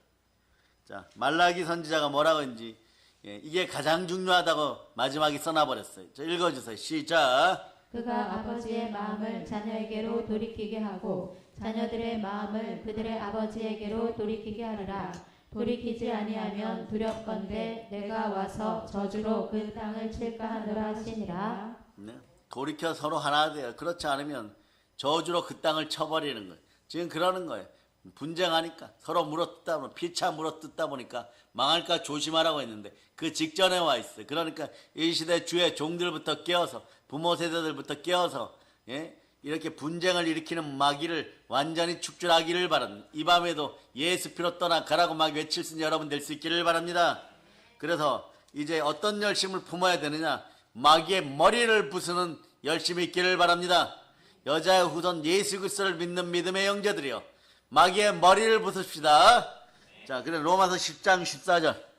자, 말라기 선지자가 뭐라고 했는지, 이게 가장 중요하다고 마지막에 써놔버렸어요. 자, 읽어주세요. 시작. 그가 아버지의 마음을 자녀에게로 돌이키게 하고 자녀들의 마음을 그들의 아버지에게로 돌이키게 하리라. 돌이키지 아니하면 두렵건대 내가 와서 저주로 그 땅을 칠까 하노라 하시니라. 네. 돌이켜 서로 하나 돼요. 그렇지 않으면 저주로 그 땅을 쳐버리는 거예요. 지금 그러는 거예요. 분쟁하니까 서로 물어뜯다 보면 피차 물어뜯다 보니까 망할까 조심하라고 했는데 그 직전에 와 있어요. 그러니까 이 시대 주의 종들부터 깨어서 부모 세대들부터 깨어서 이렇게 분쟁을 일으키는 마귀를 완전히 축출하기를 바랍니다. 이 밤에도 예수 피로 떠나가라고 막 외칠 수 있는 여러분 될 수 있기를 바랍니다. 그래서 이제 어떤 열심을 품어야 되느냐, 마귀의 머리를 부수는 열심이 있기를 바랍니다. 여자의 후손 예수 그리스도를 믿는 믿음의 형제들이여, 마귀의 머리를 부숩시다. 자, 그래 로마서 10장 14절.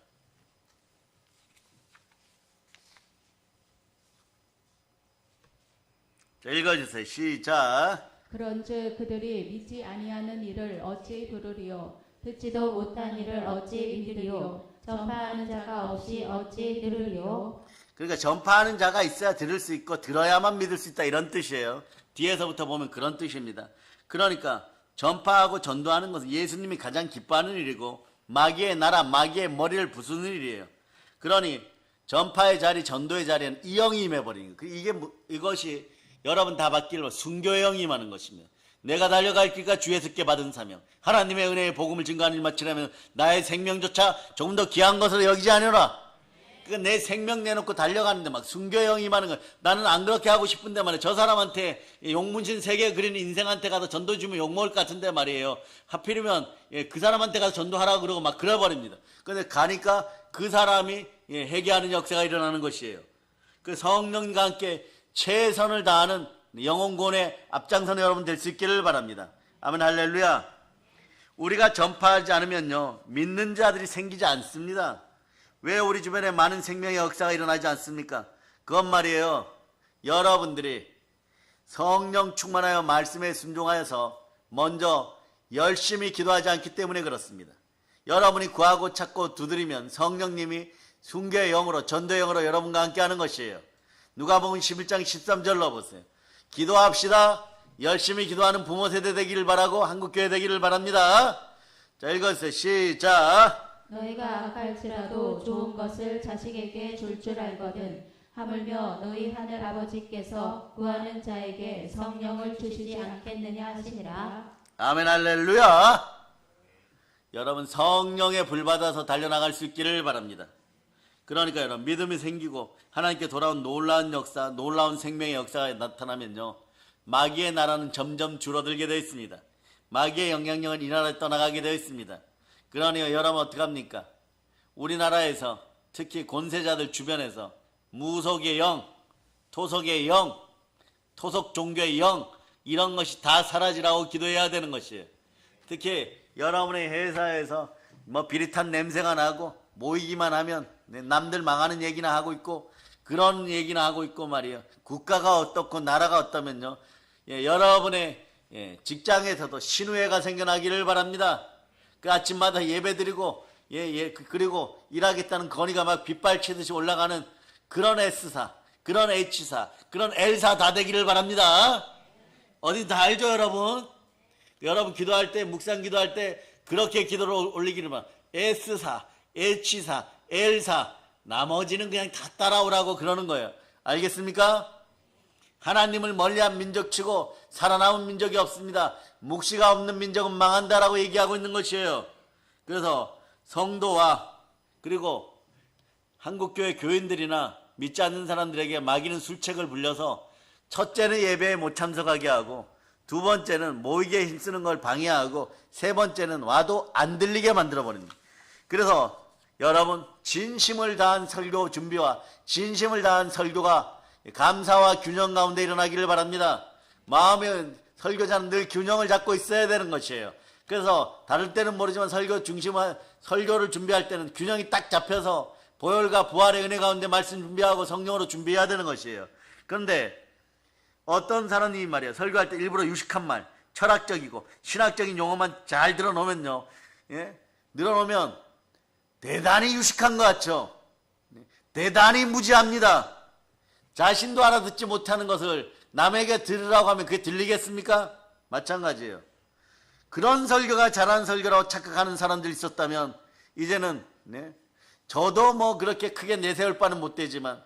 자, 읽어주세요. 시작. 그런즉 그들이 믿지 아니하는 일을 어찌 들으리요. 듣지도 못한 일을 어찌 믿으리요. 전파하는 자가 없이 어찌 들으리요. 그러니까 전파하는 자가 있어야 들을 수 있고 들어야만 믿을 수 있다, 이런 뜻이에요. 뒤에서부터 보면 그런 뜻입니다. 그러니까 전파하고 전도하는 것은 예수님이 가장 기뻐하는 일이고 마귀의 나라, 마귀의 머리를 부수는 일이에요. 그러니 전파의 자리, 전도의 자리는 이 영이 임해버리는 거예요. 이것이 여러분 다 받기를 순교의 영이 임하는 것입니다. 내가 달려갈 길과 주에서께 받은 사명, 하나님의 은혜의 복음을 증거하는 일 마치려면 나의 생명조차 조금 더 귀한 것으로 여기지 않으라. 그러니까 내 생명 내놓고 달려가는데 막 순교의 영이 임하는 거야. 나는 안 그렇게 하고 싶은데 말이에요. 저 사람한테 용문신 3개 그리는 인생한테 가서 전도 주면 욕먹을 것 같은데 말이에요. 하필이면 그 사람한테 가서 전도하라고 그러고 막 그래버립니다. 근데 가니까 그 사람이 회개하는 역사가 일어나는 것이에요. 그 성령과 함께 최선을 다하는 영혼구원의 앞장서는 여러분 될 수 있기를 바랍니다. 아멘, 할렐루야. 우리가 전파하지 않으면요, 믿는 자들이 생기지 않습니다. 왜 우리 주변에 많은 생명의 역사가 일어나지 않습니까? 그건 말이에요, 여러분들이 성령 충만하여 말씀에 순종하여서 먼저 열심히 기도하지 않기 때문에 그렇습니다. 여러분이 구하고 찾고 두드리면 성령님이 순교의 영으로, 전도의 영으로 여러분과 함께 하는 것이에요. 누가복음 11장 13절로 보세요. 기도합시다. 열심히 기도하는 부모 세대 되기를 바라고 한국교회 되기를 바랍니다. 자, 읽어주세요. 시작. 너희가 악할지라도 좋은 것을 자식에게 줄 알거든. 하물며 너희 하늘 아버지께서 구하는 자에게 성령을 주시지 않겠느냐 하시니라. 아멘, 할렐루야. 여러분 성령의 불 받아서 달려나갈 수 있기를 바랍니다. 그러니까 여러분 믿음이 생기고 하나님께 돌아온 놀라운 역사, 놀라운 생명의 역사가 나타나면요, 마귀의 나라는 점점 줄어들게 되어 있습니다. 마귀의 영향력은 이 나라에 떠나가게 되어 있습니다. 그러니 여러분 어떡합니까? 우리나라에서 특히 권세자들 주변에서 무속의 영, 토속의 영, 토속 종교의 영, 이런 것이 다 사라지라고 기도해야 되는 것이에요. 특히 여러분의 회사에서 뭐 비릿한 냄새가 나고 모이기만 하면 남들 망하는 얘기나 하고 있고 그런 얘기나 하고 있고 말이에요. 국가가 어떻고 나라가 어떠면요. 여러분의 직장에서도 신우회가 생겨나기를 바랍니다. 그 아침마다 예배드리고 그리고 일하겠다는 건의가 막 빗발치듯이 올라가는 그런 S사, 그런 H사, 그런 L사 다 되기를 바랍니다. 어디 다 알죠 여러분? 여러분 기도할 때 묵상 기도할 때 그렇게 기도를 올리기를 바랍니다. S사, H사, L사 나머지는 그냥 다 따라오라고 그러는 거예요. 알겠습니까? 하나님을 멀리한 민족치고 살아남은 민족이 없습니다. 묵시가 없는 민족은 망한다라고 얘기하고 있는 것이에요. 그래서 성도와 그리고 한국교회 교인들이나 믿지 않는 사람들에게 마귀는 술책을 불려서 첫째는 예배에 못 참석하게 하고 두 번째는 모이게 힘쓰는 걸 방해하고 세 번째는 와도 안 들리게 만들어버립니다. 그래서 여러분 진심을 다한 설교 준비와 진심을 다한 설교가 감사와 균형 가운데 일어나기를 바랍니다. 마음의 설교자는 늘 균형을 잡고 있어야 되는 것이에요. 그래서 다를 때는 모르지만 설교를 준비할 때는 균형이 딱 잡혀서 보혈과 부활의 은혜 가운데 말씀 준비하고 성령으로 준비해야 되는 것이에요. 그런데 어떤 사람이 말이에요. 설교할 때 일부러 유식한 말, 철학적이고 신학적인 용어만 잘 늘어놓으면요. 늘어놓으면 대단히 유식한 것 같죠. 대단히 무지합니다. 자신도 알아듣지 못하는 것을 남에게 들으라고 하면 그게 들리겠습니까? 마찬가지예요. 그런 설교가 잘하는 설교라고 착각하는 사람들이 있었다면 이제는 저도 뭐 그렇게 크게 내세울 바는 못 되지만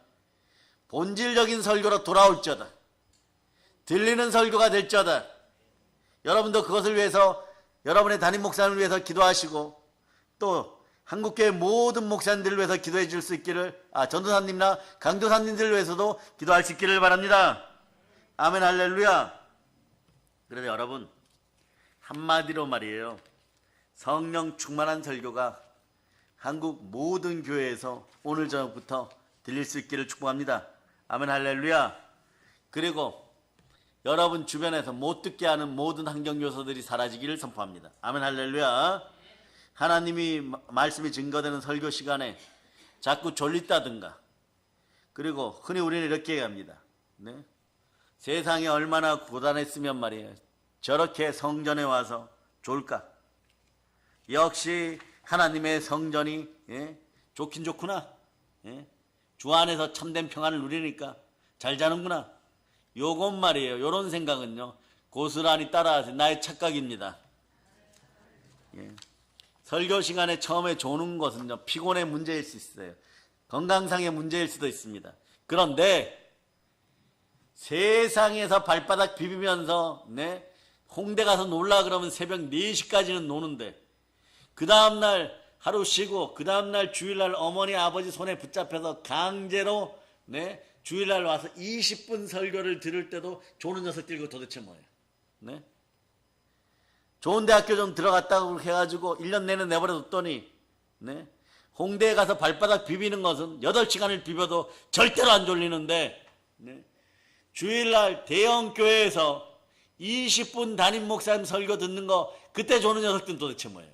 본질적인 설교로 돌아올지어다. 들리는 설교가 될지어다. 여러분도 그것을 위해서 여러분의 담임 목사님을 위해서 기도하시고 또 한국교회 모든 목사님들을 위해서 기도해 줄 수 있기를 전도사님이나 강도사님들을 위해서도 기도할 수 있기를 바랍니다. 아멘 할렐루야. 그래서 여러분 한마디로 말이에요. 성령 충만한 설교가 한국 모든 교회에서 오늘 저녁부터 들릴 수 있기를 축복합니다. 아멘 할렐루야. 그리고 여러분 주변에서 못 듣게 하는 모든 환경 요소들이 사라지기를 선포합니다. 아멘 할렐루야. 하나님이 말씀이 증거되는 설교 시간에 자꾸 졸립다든가 그리고 흔히 우리는 이렇게 얘기합니다. 세상이 얼마나 고단했으면 말이에요. 저렇게 성전에 와서 졸까? 역시 하나님의 성전이 좋긴 좋구나. 주 안에서 참된 평안을 누리니까 잘 자는구나. 요건 말이에요. 요런 생각은요. 고스란히 따라하세요. 나의 착각입니다. 설교 시간에 처음에 조는 것은요. 피곤의 문제일 수 있어요. 건강상의 문제일 수도 있습니다. 그런데 세상에서 발바닥 비비면서 홍대 가서 놀라 그러면 새벽 4시까지는 노는데 그 다음날 하루 쉬고 그 다음날 주일날 어머니 아버지 손에 붙잡혀서 강제로 주일날 와서 20분 설교를 들을 때도 조는 녀석들 이거 도대체 뭐예요? 좋은 대학교 좀 들어갔다고 해가지고 1년 내내 내버려뒀더니 홍대에 가서 발바닥 비비는 것은 8시간을 비벼도 절대로 안 졸리는데 주일날 대형 교회에서 20분 담임 목사님 설교 듣는 거 그때 조는 녀석들은 도대체 뭐예요?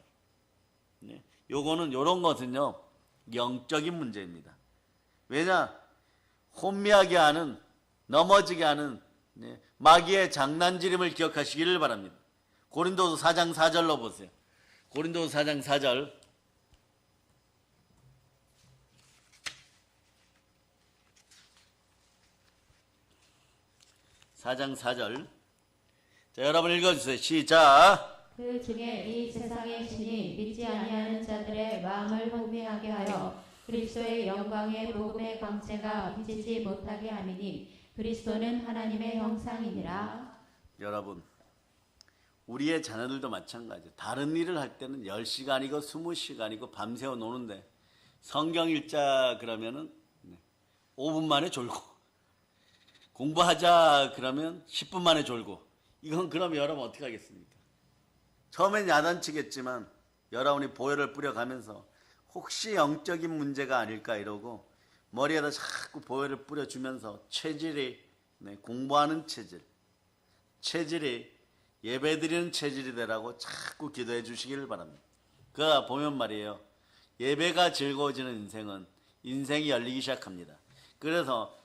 요거는 요런 것은요 영적인 문제입니다. 왜냐? 혼미하게 하는 넘어지게 하는 마귀의 장난지림을 기억하시기를 바랍니다. 고린도서 4장 4절로 보세요. 고린도서 4장 4절. 4장 4절. 자, 여러분 읽어주세요. 시작. 그 중에 이 세상의 신이 믿지 아니하는 자들의 마음을 혼미하게 하여 그리스도의 영광의 복음의 광채가 비치지 못하게 함이니 그리스도는 하나님의 형상이니라. 여러분 우리의 자녀들도 마찬가지예요. 다른 일을 할 때는 10시간이고 20시간이고 밤새워 노는데 성경 읽자 그러면은 5분 만에 졸고 공부하자 그러면 10분 만에 졸고, 이건 그럼 여러분 어떻게 하겠습니까? 처음엔 야단치겠지만 여러분이 보혈을 뿌려가면서 혹시 영적인 문제가 아닐까 이러고 머리에다 자꾸 보혈을 뿌려주면서 체질이, 공부하는 체질이 예배드리는 체질이 되라고 자꾸 기도해 주시기를 바랍니다. 그 보면 말이에요, 예배가 즐거워지는 인생은 인생이 열리기 시작합니다. 그래서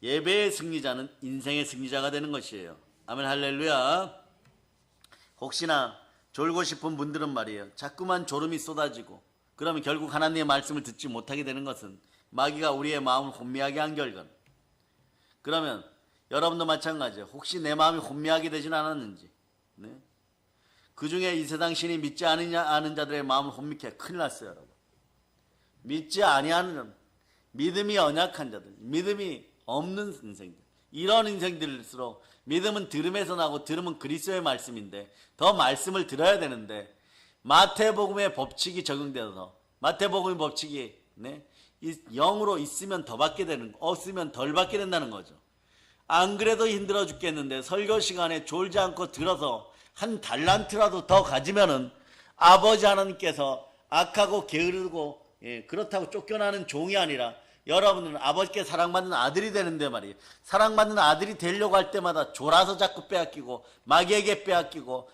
예배의 승리자는 인생의 승리자가 되는 것이에요. 아멘, 할렐루야. 혹시나 졸고 싶은 분들은 말이에요, 자꾸만 졸음이 쏟아지고 그러면 결국 하나님의 말씀을 듣지 못하게 되는 것은 마귀가 우리의 마음을 혼미하게 한 결과는, 그러면 여러분도 마찬가지예요. 혹시 내 마음이 혼미하게 되진 않았는지, 그 중에 이 세상 신이 믿지 않은 자들의 마음을 혼미케 큰일 났어요. 여러분, 믿지 아니하는, 믿음이 연약한 자들, 믿음이 없는 인생들, 이런 인생들일수록, 믿음은 들음에서 나고 들음은 그리스도의 말씀인데 더 말씀을 들어야 되는데, 마태복음의 법칙이 적용되어서 마태복음의 법칙이 영으로 있으면 더 받게 되는, 없으면 덜 받게 된다는 거죠. 안 그래도 힘들어 죽겠는데 설교 시간에 졸지 않고 들어서 한 달란트라도 더 가지면은 아버지 하나님께서 악하고 게으르고 그렇다고 쫓겨나는 종이 아니라 여러분은 아버지께 사랑받는 아들이 되는데 말이에요. 사랑받는 아들이 되려고 할 때마다 졸아서 자꾸 빼앗기고 마귀에게 빼앗기고,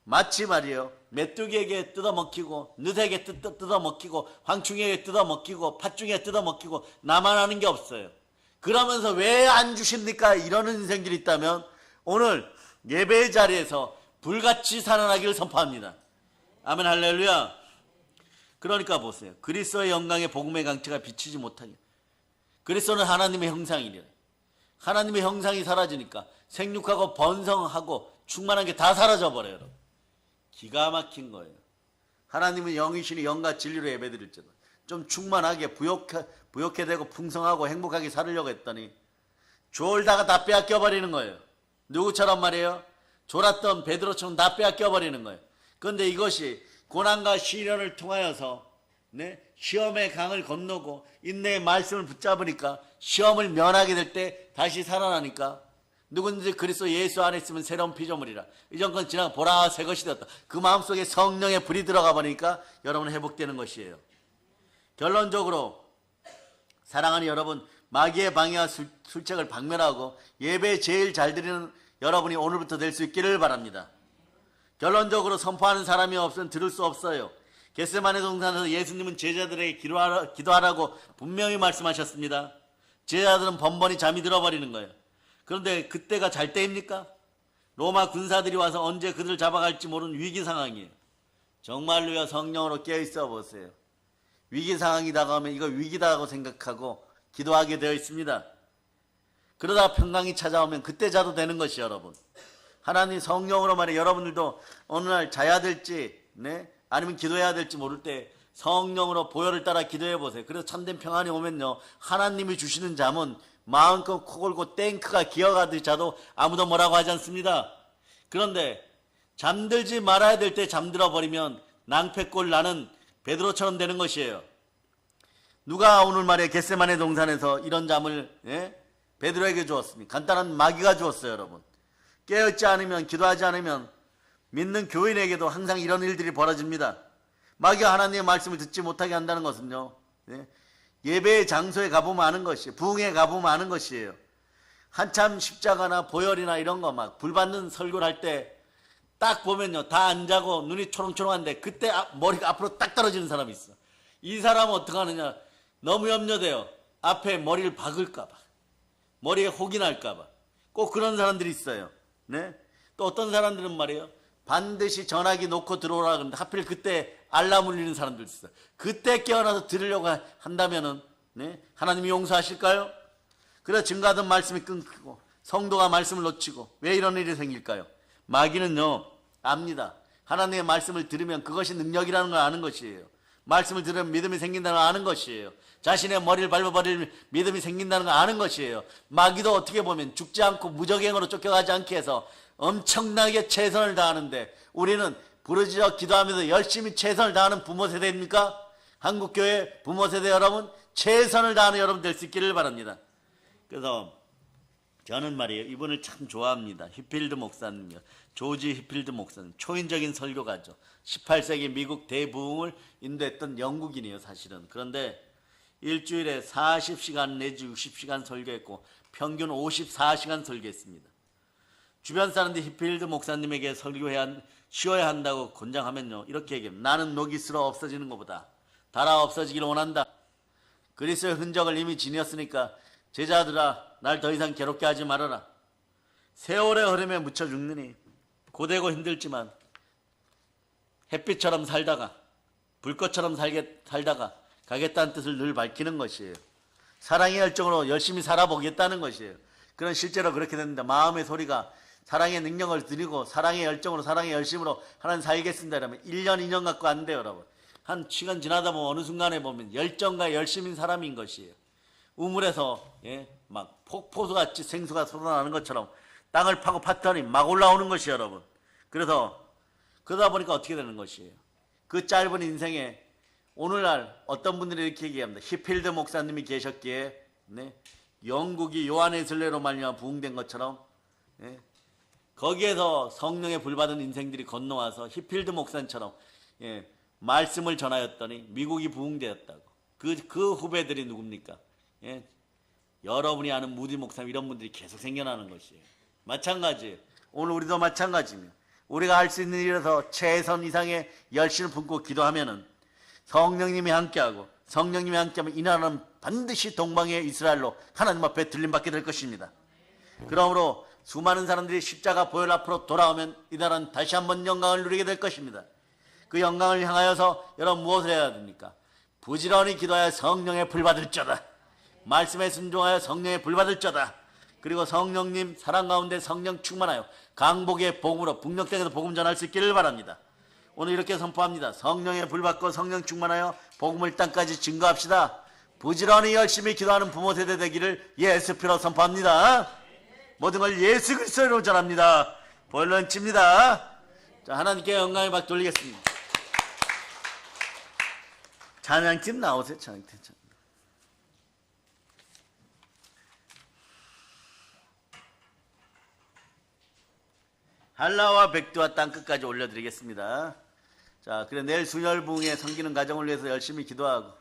마치 말이에요, 메뚜기에게 뜯어먹히고 느새에게 뜯어먹히고 황충이에게 뜯어먹히고 팥중이에 뜯어먹히고 나만 하는 게 없어요. 그러면서 왜 안 주십니까? 이러는 인생들이 있다면 오늘 예배의 자리에서 불같이 살아나기를 선포합니다. 아멘, 할렐루야. 그러니까 보세요, 그리스도의 영광의 복음의 강체가 비치지 못하냐. 그리스도는 하나님의 형상이니라. 하나님의 형상이 사라지니까 생육하고 번성하고 충만한 게 다 사라져버려요. 여러분, 기가 막힌 거예요. 하나님은 영이시니 영과 진리로 예배드릴지도 좀 충만하게 부욕해 되고 풍성하고 행복하게 살으려고 했더니 졸다가 다 빼앗겨버리는 거예요. 누구처럼 말이에요? 졸았던 베드로처럼 다 빼앗겨버리는 거예요. 그런데 이것이 고난과 시련을 통하여서 시험의 강을 건너고 인내의 말씀을 붙잡으니까 시험을 면하게 될 때 다시 살아나니까, 누구든지 그리스도 예수 안에 있으면 새로운 피조물이라, 이전 건 지나가 보라 새 것이 되었다. 그 마음속에 성령의 불이 들어가 버리니까 여러분 회복되는 것이에요. 결론적으로 사랑하는 여러분, 마귀의 방해와 술책을 박멸하고 예배 제일 잘 드리는 여러분이 오늘부터 될 수 있기를 바랍니다. 결론적으로 선포하는 사람이 없으면 들을 수 없어요. 겟세마네 동산에서 예수님은 제자들에게 기도하라고 분명히 말씀하셨습니다. 제자들은 번번이 잠이 들어버리는 거예요. 그런데 그때가 잘 때입니까? 로마 군사들이 와서 언제 그들을 잡아갈지 모르는 위기 상황이에요. 정말로요, 성령으로 깨어있어 보세요. 위기 상황이 다가오면 이거 위기다고 생각하고 기도하게 되어 있습니다. 그러다 평강이 찾아오면 그때 자도 되는 것이, 여러분, 하나님 성령으로 말해 여러분들도 어느 날 자야 될지 아니면 기도해야 될지 모를 때 성령으로 보혈을 따라 기도해 보세요. 그래서 참된 평안이 오면요, 하나님이 주시는 잠은 마음껏 코 골고 탱크가 기어가듯이 자도 아무도 뭐라고 하지 않습니다. 그런데 잠들지 말아야 될 때 잠들어 버리면 낭패꼴 나는 베드로처럼 되는 것이에요. 누가 오늘 말에 겟세마네 동산에서 이런 잠을 베드로에게 주었습니까? 간단한 마귀가 주었어요. 여러분, 깨어있지 않으면, 기도하지 않으면 믿는 교인에게도 항상 이런 일들이 벌어집니다. 마귀가 하나님의 말씀을 듣지 못하게 한다는 것은요, 예배의 장소에 가보면 아는 것이에요. 부흥에 가보면 아는 것이에요. 한참 십자가나 보혈이나 이런 거 막 불받는 설교를 할 때 딱 보면요, 다 안 자고 눈이 초롱초롱한데 그때 머리가 앞으로 딱 떨어지는 사람이 있어. 이 사람은 어떻게 하느냐, 너무 염려돼요. 앞에 머리를 박을까봐, 머리에 혹이 날까봐. 꼭 그런 사람들이 있어요. 또 어떤 사람들은 말이에요, 반드시 전화기 놓고 들어오라 그러는데 하필 그때 알람 울리는 사람들 있어요. 그때 깨어나서 들으려고 한다면은 하나님이 용서하실까요? 그래서 증거하던 말씀이 끊기고 성도가 말씀을 놓치고, 왜 이런 일이 생길까요? 마귀는요, 압니다. 하나님의 말씀을 들으면 그것이 능력이라는 걸 아는 것이에요. 말씀을 들으면 믿음이 생긴다는 걸 아는 것이에요. 자신의 머리를 밟아버리면 믿음이 생긴다는 걸 아는 것이에요. 마귀도 어떻게 보면 죽지 않고 무적행으로 쫓겨가지 않게 해서 엄청나게 최선을 다하는데, 우리는 부르짖어 기도하면서 열심히 최선을 다하는 부모 세대입니까? 한국교회 부모 세대 여러분, 최선을 다하는 여러분 될 수 있기를 바랍니다. 그래서 저는 말이에요, 이분을 참 좋아합니다. 히필드 목사님이요. 조지 히필드 목사님. 초인적인 설교가죠. 18세기 미국 대부흥을 인도했던 영국인이에요, 사실은. 그런데 일주일에 40시간 내지 60시간 설교했고 평균 54시간 설교했습니다. 주변 사람들이 히필드 목사님에게 쉬어야 한다고 권장하면요, 이렇게 얘기합니다. 나는 녹이 슬어 없어지는 것보다 달아 없어지기를 원한다. 그리스도의 흔적을 이미 지녔으니까 제자들아, 날 더 이상 괴롭게 하지 말아라. 세월의 흐름에 묻혀 죽느니 고되고 힘들지만 햇빛처럼 살다가 불꽃처럼 살다가 가겠다는 뜻을 늘 밝히는 것이에요. 사랑의 열정으로 열심히 살아보겠다는 것이에요. 그런 실제로 그렇게 됩니다. 마음의 소리가 사랑의 능력을 드리고 사랑의 열정으로 사랑의 열심으로 하나님 살겠습니다 이러면 1년 2년 갖고 안 돼요, 여러분. 한 시간 지나다 보면 어느 순간에 보면 열정과 열심인 사람인 것이에요. 우물에서 막 폭포수같이 생수가 쏟아나는 것처럼 땅을 파고 팠더니 막 올라오는 것이에요, 여러분. 그래서 그러다 보니까 어떻게 되는 것이에요. 그 짧은 인생에 오늘날 어떤 분들이 이렇게 얘기합니다. 히필드 목사님이 계셨기에 영국이 요한의 순례로 말미암아 부흥된 것처럼 거기에서 성령의 불받은 인생들이 건너와서 히필드 목사님처럼 말씀을 전하였더니 미국이 부흥되었다고. 그 후배들이 누굽니까? 여러분이 아는 무디 목사님 이런 분들이 계속 생겨나는 것이에요. 마찬가지예요. 오늘 우리도 마찬가지입니다. 우리가 할 수 있는 일에서 최선 이상의 열심을 품고 기도하면은 성령님이 함께하고 성령님이 함께하면 이 나라는 반드시 동방의 이스라엘로 하나님 앞에 들림받게 될 것입니다. 그러므로 수많은 사람들이 십자가 보혈 앞으로 돌아오면 이 나라는 다시 한번 영광을 누리게 될 것입니다. 그 영광을 향하여서 여러분 무엇을 해야 됩니까? 부지런히 기도하여 성령의 불 받을 자다. 말씀에 순종하여 성령의 불 받을 자다. 그리고 성령님 사랑 가운데 성령 충만하여 강복의 복음으로 북녘 땅에서 복음 전할 수 있기를 바랍니다. 오늘 이렇게 선포합니다. 성령의 불 받고 성령 충만하여 복음을 땅까지 증거합시다. 부지런히 열심히 기도하는 부모 세대 되기를 예수 피로 선포합니다. 모든 걸 예수 그리스도로 전합니다. 보일러 칩니다. 자, 하나님께 영광을 받 돌리겠습니다. 찬양팀 나오세요. 찬양팀. 한라와 백두와 땅끝까지 올려드리겠습니다. 자, 그래 내일 순혈부흥에 섬기는 가정을 위해서 열심히 기도하고